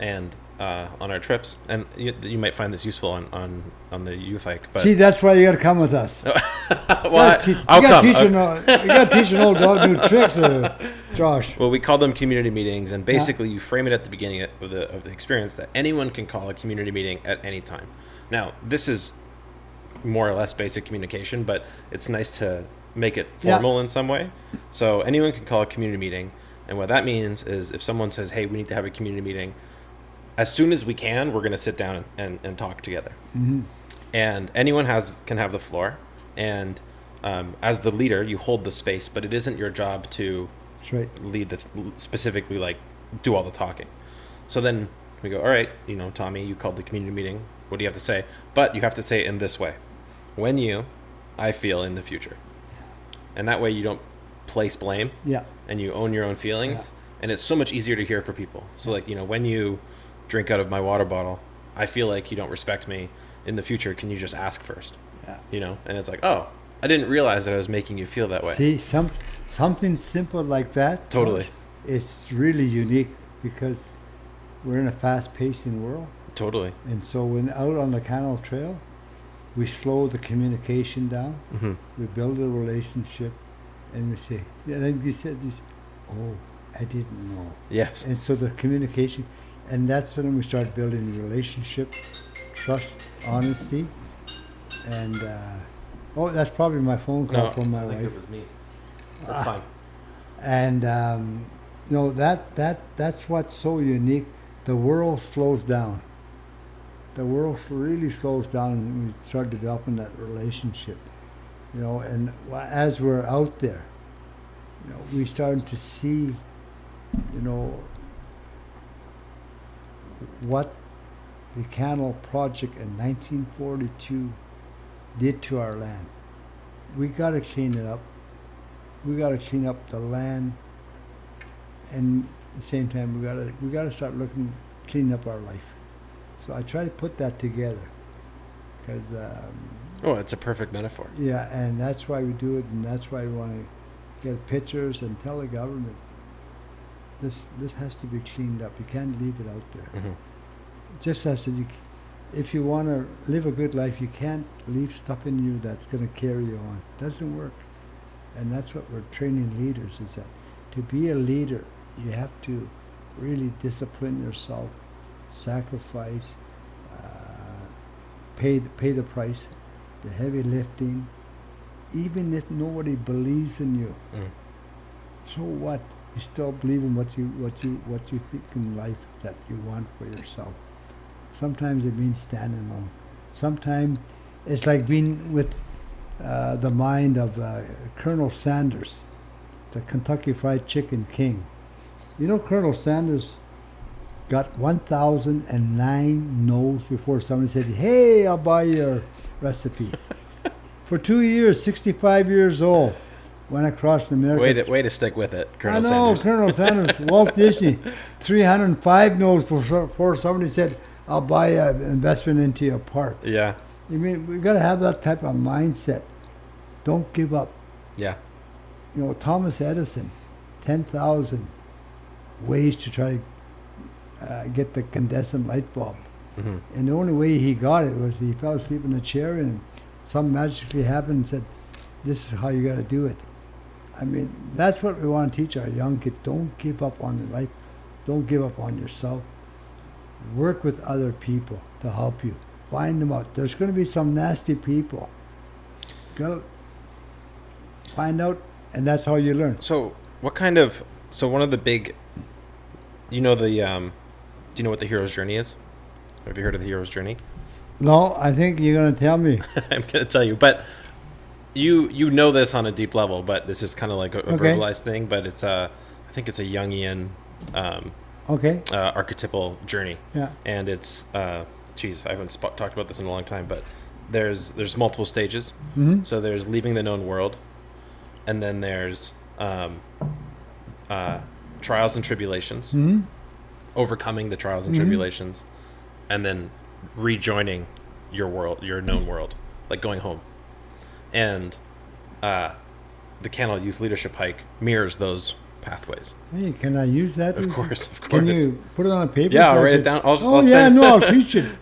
and on our trips. And you might find this useful on the youth hike. But see, that's why you got to come with us. Well, I'll come. You got to teach an old dog new tricks, Josh. Well, we call them community meetings, and basically you frame it at the beginning of the experience that anyone can call a community meeting at any time. Now, this is more or less basic communication, but it's nice to make it formal in some way. So anyone can call a community meeting, and what that means is if someone says, hey, we need to have a community meeting, as soon as we can, we're going to sit down and talk together. Mm-hmm. And anyone can have the floor, and as the leader, you hold the space, but it isn't your job to lead specifically like do all the talking. So then we go, all right, Tommy, you called the community meeting. What do you have to say? But you have to say it in this way. When I feel in the future. And that way you don't place blame. Yeah. And you own your own feelings. Yeah. And it's so much easier to hear for people. So like, when you drink out of my water bottle, I feel like you don't respect me. In the future, can you just ask first? Yeah. And it's like, oh, I didn't realize that I was making you feel that way. See, something simple like that. Totally. It's really unique because we're in a fast-paced world. Totally. And so when out on the Canol Trail, we slow the communication down. Mm-hmm. We build a relationship, and we say, then we said this, oh, I didn't know. Yes. And so the communication, and that's when we start building a relationship, trust, honesty, and that's probably my phone call from my wife. I think it was me. That's fine. And that's what's so unique. The world slows down. The world really slows down, and we start developing that relationship. And as we're out there, we started to see, what the Canol Project in 1942 did to our land. We got to clean it up. We got to clean up the land, and at the same time, we got to start cleaning up our life. So I try to put that together, because it's a perfect metaphor. Yeah, and that's why we do it, and that's why we want to get pictures and tell the government this has to be cleaned up. You can't leave it out there. Mm-hmm. Just as if you want to live a good life, you can't leave stuff in you that's going to carry you on. It doesn't work. And that's what we're training leaders, is that to be a leader, you have to really discipline yourself, sacrifice, pay the price, the heavy lifting, even if nobody believes in you. So what? You still believe in what you think in life that you want for yourself. Sometimes it means standing alone. Sometimes it's like being with the mind of Colonel Sanders, the Kentucky Fried Chicken king. Colonel Sanders got 1,009 no's before somebody said, hey, I'll buy your recipe. For 2 years, 65 years old, went across America. Way to stick with it, Colonel Sanders. I know, Colonel Sanders. Walt Disney, 305 no's before somebody said, I'll buy an investment into your park. Yeah. We've got to have that type of mindset. Don't give up. Yeah. Thomas Edison, 10,000 ways to try to get the incandescent light bulb. Mm-hmm. And the only way he got it was he fell asleep in a chair and something magically happened and said, this is how you got to do it. That's what we want to teach our young kids. Don't give up on life. Don't give up on yourself. Work with other people to help you. Find them out. There's going to be some nasty people. Got to find out, and that's how you learn. So one of the big, do you know what the hero's journey is? Have you heard of the hero's journey? No, I think you're going to tell me. I'm going to tell you, but you know this on a deep level, but this is kind of like a verbalized thing, but it's I think it's a Jungian archetypal journey. Yeah. And it's I haven't talked about this in a long time, but there's multiple stages. Mm-hmm. So there's leaving the known world, and then there's trials and tribulations, mm-hmm. overcoming the trials and mm-hmm. tribulations, and then rejoining your world, your known world, like going home. And the Canol Youth Leadership Hike mirrors those pathways. Hey, can I use that? Of course. Can you put it on paper? Yeah, so I'll write it down. I'll I'll teach it.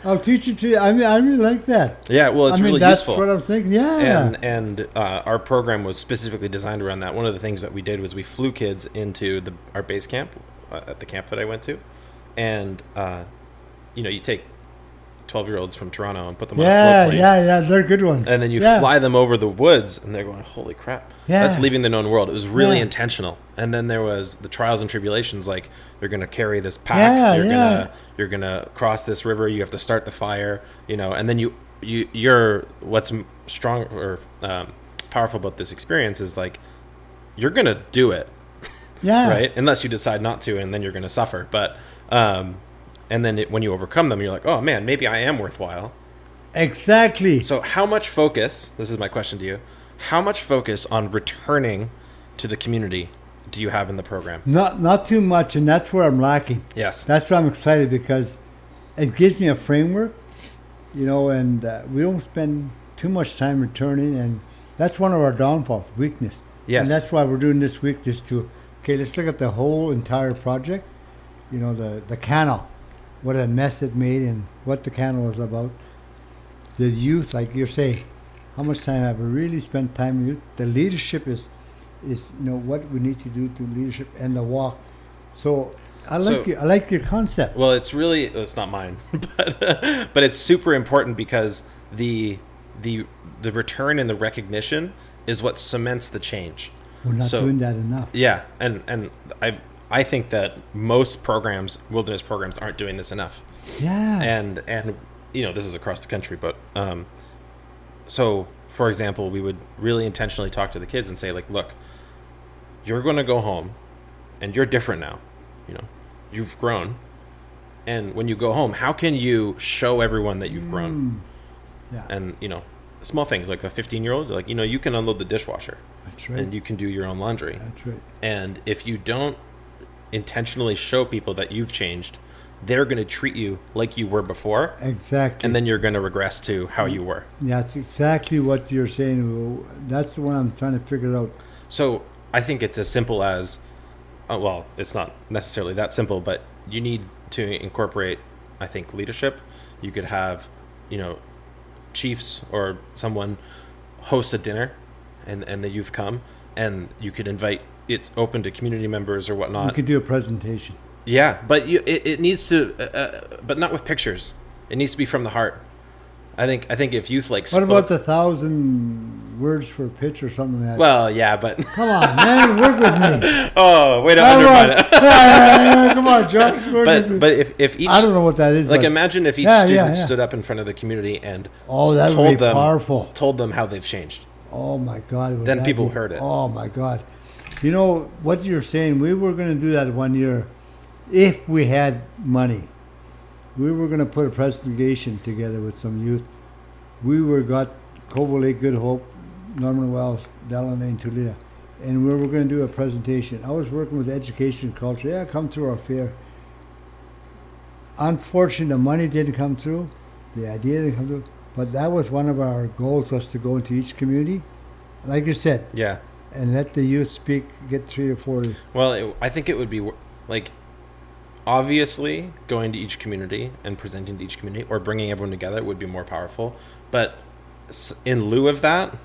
I'll teach it to you. I mean, I really like that. Yeah, well, it's really that's useful. That's what I'm thinking. Yeah. And our program was specifically designed around that. One of the things that we did was we flew kids into our base camp at the camp that I went to, and you take 12-year-olds from Toronto and put them on a float plane. Yeah, they're good ones. And then you fly them over the woods, and they're going, holy crap. Yeah. That's leaving the known world. It was really intentional. And then there was the trials and tribulations, like you're going to carry this pack, you're going to cross this river, you have to start the fire, and then you're what's strong or powerful about this experience is like you're going to do it. Yeah. Right? Unless you decide not to, and then you're going to suffer. But and then when you overcome them, you're like, oh man, maybe I am worthwhile. Exactly. So how much focus, this is my question to you, how much focus on returning to the community do you have in the program? Not too much, and that's where I'm lacking. Yes. That's why I'm excited, because it gives me a framework, and we don't spend too much time returning, and that's one of our downfalls, weakness. Yes. And that's why we're doing this week, let's look at the whole entire project, the Canol. What a mess it made and what the Canol was about. The youth, like you're saying, how much time have we really spent time with youth? The leadership is what we need to do to leadership and the walk. So I like your concept. Well, it's not mine, but it's super important because the return and the recognition is what cements the change. We're not doing that enough. Yeah, and I think that most wilderness programs, aren't doing this enough. Yeah. And this is across the country, but so for example, we would really intentionally talk to the kids and say, like, look, you're going to go home, and you're different now. You've grown, and when you go home, how can you show everyone that you've grown? Yeah. And small things like a 15-year-old, like you can unload the dishwasher. That's right. And you can do your own laundry. That's right. And if you don't intentionally show people that you've changed, they're going to treat you like you were before. Exactly. And then you're going to regress to how you were. Yeah, that's exactly what you're saying. That's the one I'm trying to figure out. So I think it's as simple as, it's not necessarily that simple, but you need to incorporate, I think, leadership. You could have, chiefs or someone host a dinner and the youth come, and you could invite, it's open to community members or whatnot. You could do a presentation. Yeah, but it needs to, but not with pictures. It needs to be from the heart. I think if youth What about the 1,000 words for a pitch or something like that? Well, yeah, but come on, man, work with me. Oh, way to undermine it. Come on, Josh. But if each, I don't know what that is. Like, imagine if each student stood up in front of the community and that would be powerful. Told them how they've changed. Oh my God! Then people heard it. Oh my God! What you're saying? We were going to do that one year, if we had money. We were going to put a presentation together with some youth. We got Coval Lake, Good Hope, Norman Wells, Delaney, and Tulita, and we were going to do a presentation. I was working with education and culture. Yeah, come to our fair. Unfortunately, the money didn't come through. The idea didn't come through. But that was one of our goals, was to go into each community, like you said. Yeah. And let the youth speak, get 3 or 4. Well, I think it would be like, obviously, going to each community and presenting to each community or bringing everyone together would be more powerful. But in lieu of that,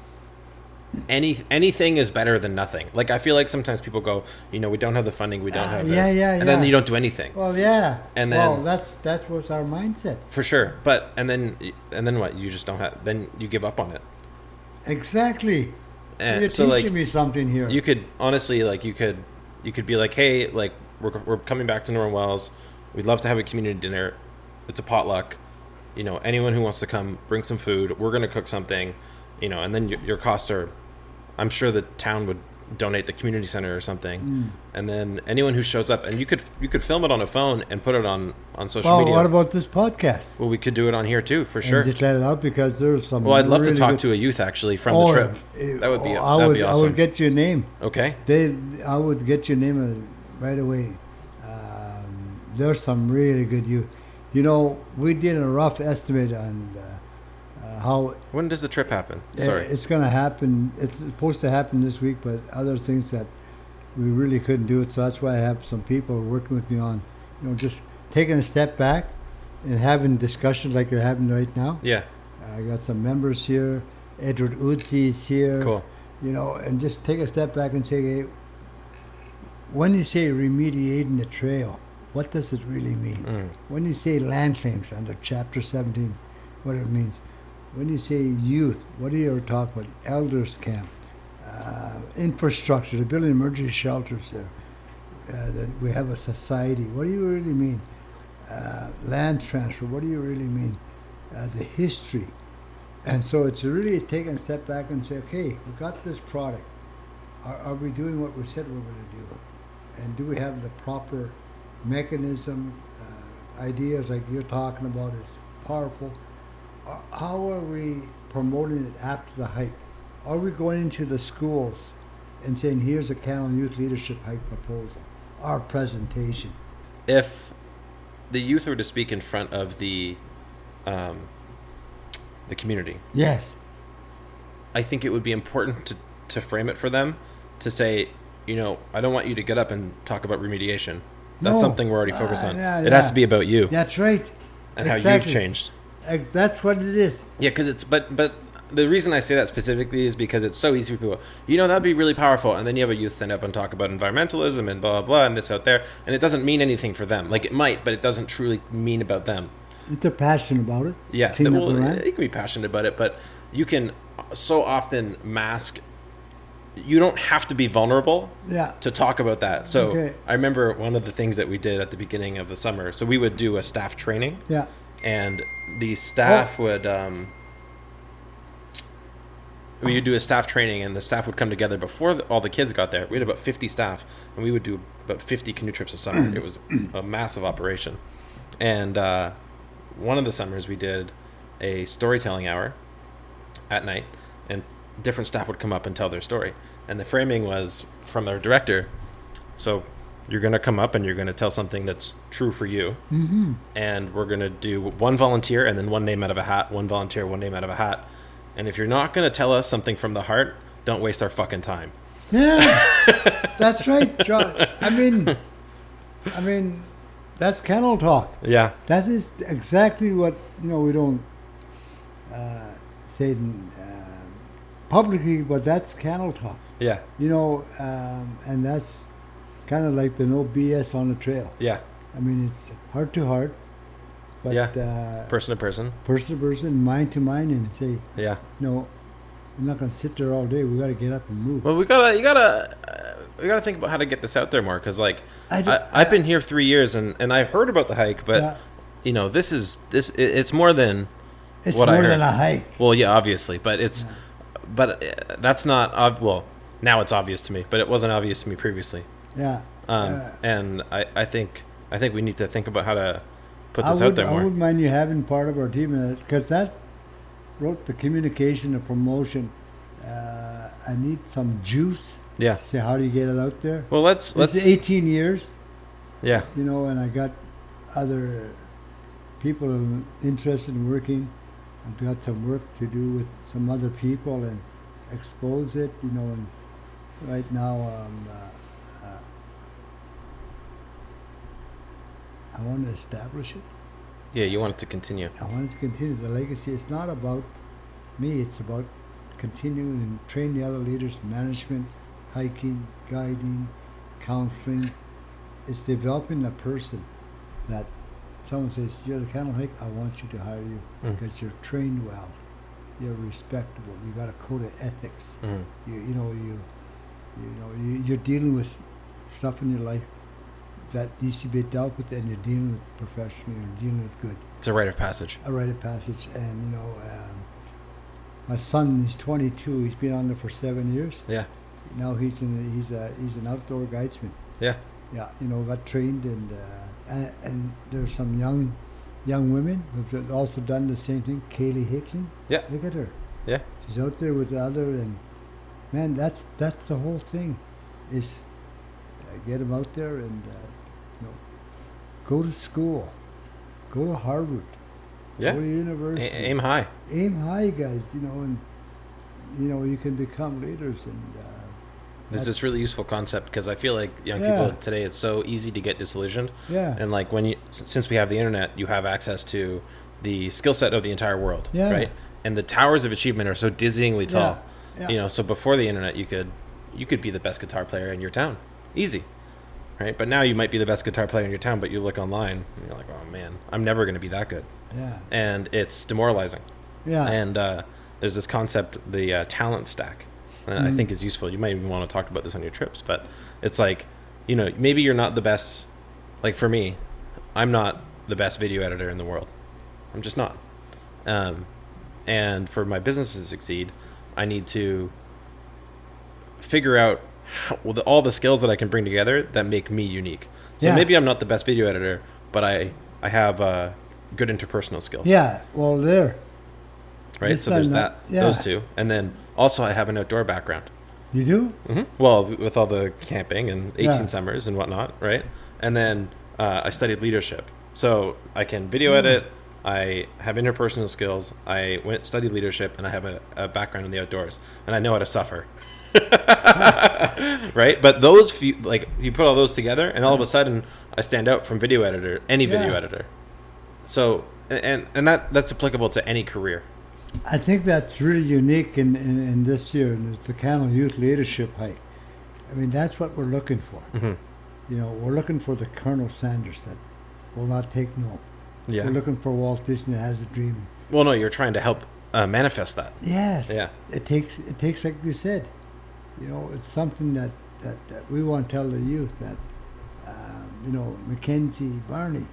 anything is better than nothing. Like, I feel like sometimes people go, we don't have the funding, we don't have this. And then you don't do anything. Well, yeah. And then, that was our mindset. For sure. But, and then what? You just don't have, then you give up on it. Exactly. And you're teaching me something here. You could, honestly, like, you could be like, hey, like, we're coming back to Norman Wells. We'd love to have a community dinner. It's a potluck. Anyone who wants to come, bring some food. We're going to cook something, and then your costs are, I'm sure the town would donate the community center or something. And then anyone who shows up, and you could film it on a phone and put it on social media. What about this podcast? Well, we could do it on here too, for sure. Just let it out, because there's some. Well, I'd love to talk good... to a youth actually from the trip. That would be awesome. I would get your name. Okay. I would get your name right away. There's some really good youth. We did a rough estimate on how. When does the trip happen? Sorry. It's going to happen. It's supposed to happen this week, but other things that we really couldn't do it. So that's why I have some people working with me on, just taking a step back and having discussions like you're having right now. Yeah. I got some members here. Edward Uzi is here. Cool. And just take a step back and say, hey, when you say remediating the trail, what does it really mean? When you say land claims under Chapter 17, what it means. When you say youth, what are you talking about? Elders camp, infrastructure, to building emergency shelters there, that we have a society. What do you really mean? Land transfer, what do you really mean? The history. And so it's really taking a step back and say, okay, we got this product. Are we doing what we said we were going to do? And do we have the proper mechanism? Ideas like you're talking about is powerful. How are we promoting it after the hike? Are we going into the schools and saying, here's a Canol Youth Leadership Hike proposal, our presentation? If the youth were to speak in front of the community, yes, I think it would be important to frame it for them to say, I don't want you to get up and talk about remediation. That's something we're already focused on. It has to be about you. That's right. And exactly. How you've changed. That's what it is. Yeah, because but the reason I say that specifically is because it's so easy for people. That'd be really powerful. And then you have a youth stand up and talk about environmentalism and blah, blah, blah, and this out there. And it doesn't mean anything for them. Like, it might, but it doesn't truly mean about them. If they're passionate about it. Yeah. You can be passionate about it, but you can so often mask. You don't have to be vulnerable to talk about that. So I remember one of the things that we did at the beginning of the summer. So we would do a staff training. Yeah. And the staff would... we would do a staff training, and the staff would come together before all the kids got there. We had about 50 staff, and we would do about 50 canoe trips a summer. It was a massive operation. And one of the summers we did a storytelling hour at night, and different staff would come up and tell their story. And the framing was from our director. So you're going to come up and you're going to tell something that's true for you. Mm-hmm. And we're going to do one volunteer and then one name out of a hat, one volunteer, one name out of a hat. And if you're not going to tell us something from the heart, don't waste our fucking time. Yeah, that's right, John. I mean, that's Canol talk. Yeah. That is exactly what, we don't say publicly, but that's Canol talk. Yeah. And that's kind of like the no BS on the trail. Yeah. I mean, it's heart to heart, but person to person, mind to mind, and say, yeah, we're not going to sit there all day. We got to get up and move. Well, we gotta think about how to get this out there more, because I've been here 3 years and I heard about the hike, but it's more than what I heard. It's more than a hike. Well, yeah, obviously, but that's not well. Now it's obvious to me, but it wasn't obvious to me previously. Yeah. And I think we need to think about how to put this out there more. I wouldn't mind you having part of our team, because that wrote the communication, the promotion. I need some juice. Yeah. Say, how do you get it out there? Well, let's 18 years. Yeah. And I got other people interested in working. I've got some work to do with some other people and expose it, and right now I want to establish it. Yeah, you want it to continue. I want it to continue. The legacy, it's not about me, it's about continuing and training the other leaders, management, hiking, guiding, counseling. It's developing a person that someone says, you're the Canol Hike, I want you to hire you because you're trained well, you're respectable, you got a code of ethics. You're dealing with stuff in your life that needs to be dealt with, and you're dealing with professionally, you're dealing with good. It's a rite of passage. A rite of passage. And my son, he's 22, he's been on there for 7 years. Yeah. Now he's an outdoor guidesman. Yeah. Yeah, got trained, and there's some young women who've also done the same thing. Kaylee Hickling. Yeah. Look at her. Yeah. She's out there with the other, and man, that's the whole thing. Is get them out there and go to school, go to Harvard, go to university. Aim high. Aim high, guys. And you can become leaders, and There's this really useful concept because I feel like young people today, it's so easy to get disillusioned. Yeah. And like since we have the internet, you have access to the skill set of the entire world, right? And the towers of achievement are so dizzyingly tall. Yeah. So before the internet, you could be the best guitar player in your town, easy, right? But now you might be the best guitar player in your town, but you look online and you're like, oh man, I'm never going to be that good. Yeah. And it's demoralizing. Yeah. And there's this concept, the talent stack. I think is useful. You might even want to talk about this on your trips, but it's like, maybe you're not the best. Like for me, I'm not the best video editor in the world. I'm just not. And for my business to succeed, I need to figure out all the skills that I can bring together that make me unique. So maybe I'm not the best video editor, but I have good interpersonal skills. Yeah. Well, there. Right. So there's those two, and then also I have an outdoor background. You do? Mm-hmm. Well, with all the camping and 18 summers and whatnot, right? And then I studied leadership, so I can video edit. I have interpersonal skills. I studied leadership, and I have a background in the outdoors, and I know how to suffer. Right? But those few, like you put all those together, and all of a sudden I stand out from video editor. So and that's applicable to any career. I think that's really unique in this year, in the Canol Youth Leadership Hike. I mean, that's what we're looking for. Mm-hmm. We're looking for the Colonel Sanders that will not take no. Yeah. We're looking for Walt Disney that has a dream. Well, no, you're trying to help manifest that. Yes. Yeah. It takes, like you said, it's something that we want to tell the youth that, Mackenzie Barney,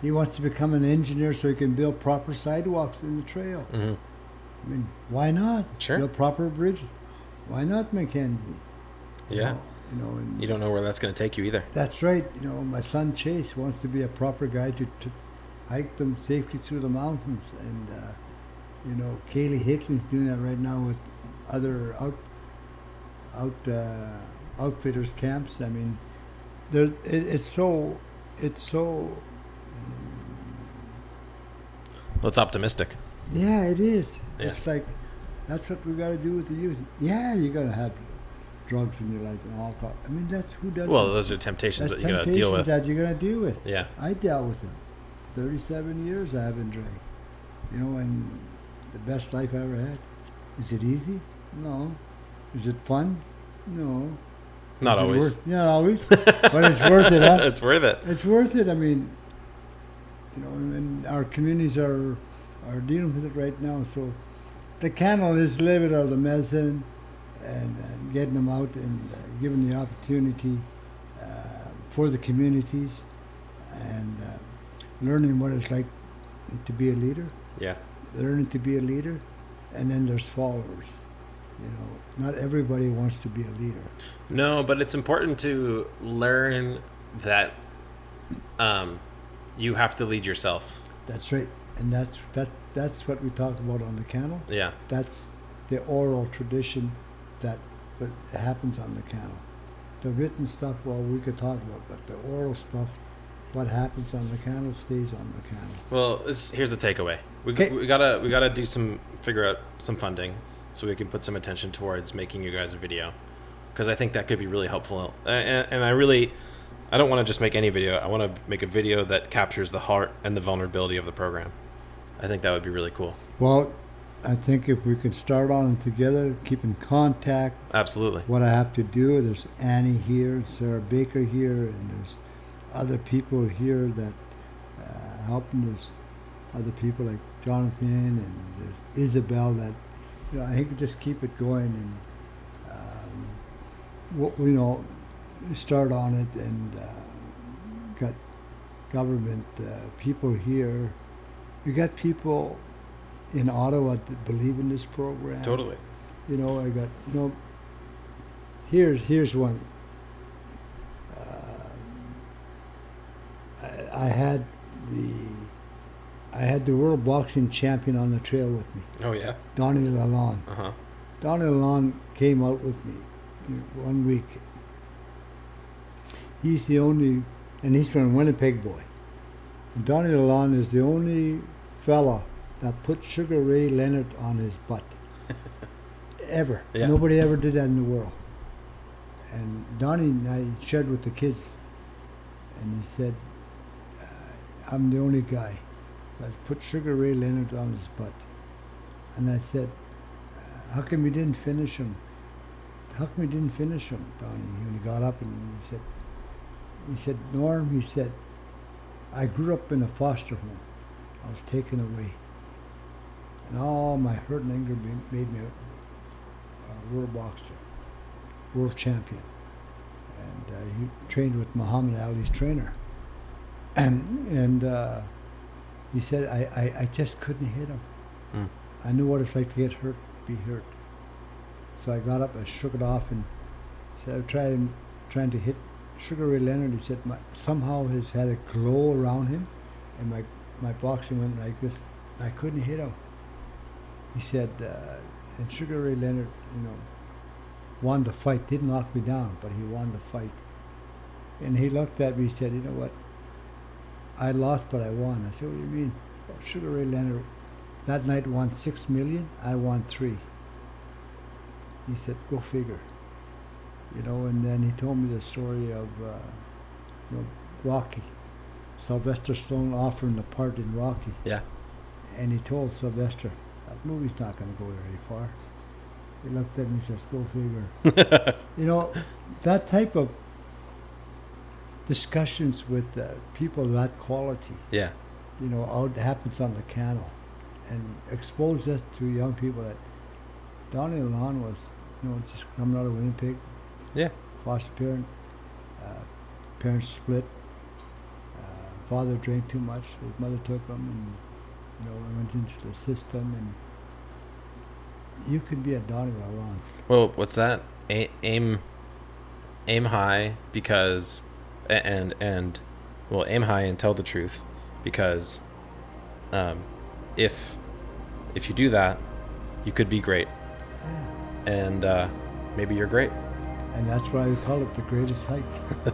he wants to become an engineer so he can build proper sidewalks in the trail. Mm-hmm. I mean, why not? Sure. Build proper bridges. Why not, Mackenzie? Yeah. And you don't know where that's going to take you either. That's right. My son Chase wants to be a proper guy to hike them safely through the mountains. And, Kaylee Hicklin's doing that right now with other outfitters camps. I mean, it's so well, it's optimistic. Yeah, it is. Yeah. It's like, that's what we got to do with the youth. Yeah, you got to have drugs in your life and alcohol. I mean, that's who doesn't. Well, those are temptations that you got to deal with. That you're going to deal with. Yeah. I dealt with them. 37 years I haven't drank. And the best life I ever had. Is it easy? No. Is it fun? No. Not always. Not always. But it's worth it, huh? It's worth it. It's worth it. I mean, and our communities are dealing with it right now. So the Canol is a little bit of the medicine and getting them out and giving the opportunity for the communities and learning what it's like to be a leader. Yeah. Learning to be a leader, and then there's followers. Not everybody wants to be a leader. No, but it's important to learn that you have to lead yourself. That's right, and that's what we talked about on the Canol. Yeah. That's the oral tradition that happens on the Canol. The written stuff, well, we could talk about, but the oral stuff, what happens on the Canol stays on the Canol. Well, here's the takeaway. We gotta figure out some funding so we can put some attention towards making you guys a video, because I think that could be really helpful. And I don't want to just make any video. I want to make a video that captures the heart and the vulnerability of the program. I think that would be really cool. Well, I think if we can start on it together, keep in contact. Absolutely. What I have to do, there's Annie here, Sarah Baker here, and there's other people here that helping. There's other people like Jonathan, and there's Isabel that, I think we just keep it going and, start on it and got government people here. We got people in Ottawa that believe in this program. Totally. I got, here's one. I had the world boxing champion on the trail with me. Oh, yeah? Donnie Lalonde. Uh-huh. Donnie Lalonde came out with me 1 week. He's the only, and he's from Winnipeg boy. And Donnie Lalonde is the only fella that put Sugar Ray Leonard on his butt. Ever. Yeah. Nobody ever did that in the world. And Donnie and I shared with the kids, and he said, I'm the only guy that put Sugar Ray Leonard on his butt. And I said, how come you didn't finish him? How come you didn't finish him, Donnie? And he got up and he said, Norm, he said, I grew up in a foster home. I was taken away. And all my hurt and anger made me a world boxer, world champion. And he trained with Muhammad Ali's trainer. And he said, I just couldn't hit him. Mm. I knew what it's like to get hurt, be hurt. So I got up, I shook it off, and said, I'm trying to hit Sugar Ray Leonard. He said, somehow he's had a glow around him, and my boxing went like this. I couldn't hit him. He said, and Sugar Ray Leonard, won the fight. Didn't knock me down, but he won the fight. And he looked at me, he said, you know what? I lost, but I won. I said, what do you mean? Sugar Ray Leonard that night won $6 million. I won $3 million. He said, go figure. And then he told me the story of Rocky. Sylvester Stallone offering the part in Rocky. Yeah. And he told Sylvester, that movie's not going to go very far. He looked at me and says, go figure. That type of discussions with people of that quality. Yeah. Out happens on the Canol, and expose us to young people that Donnie Lalonde was, just coming out of Winnipeg. Yeah. Foster parent, parents split. Father drank too much. His mother took him, and went into the system. And you could be a Donnie Lalonde. Well, what's that? Aim high because, and aim high and tell the truth, because, if you do that, you could be great. Yeah. And maybe you're great. And that's why we call it the greatest hike.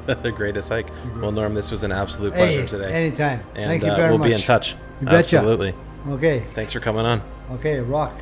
The greatest hike. Well, Norm, this was an absolute pleasure today. Anytime. And thank you very much. We'll be in touch. You betcha. Absolutely. Okay. Thanks for coming on. Okay, rock.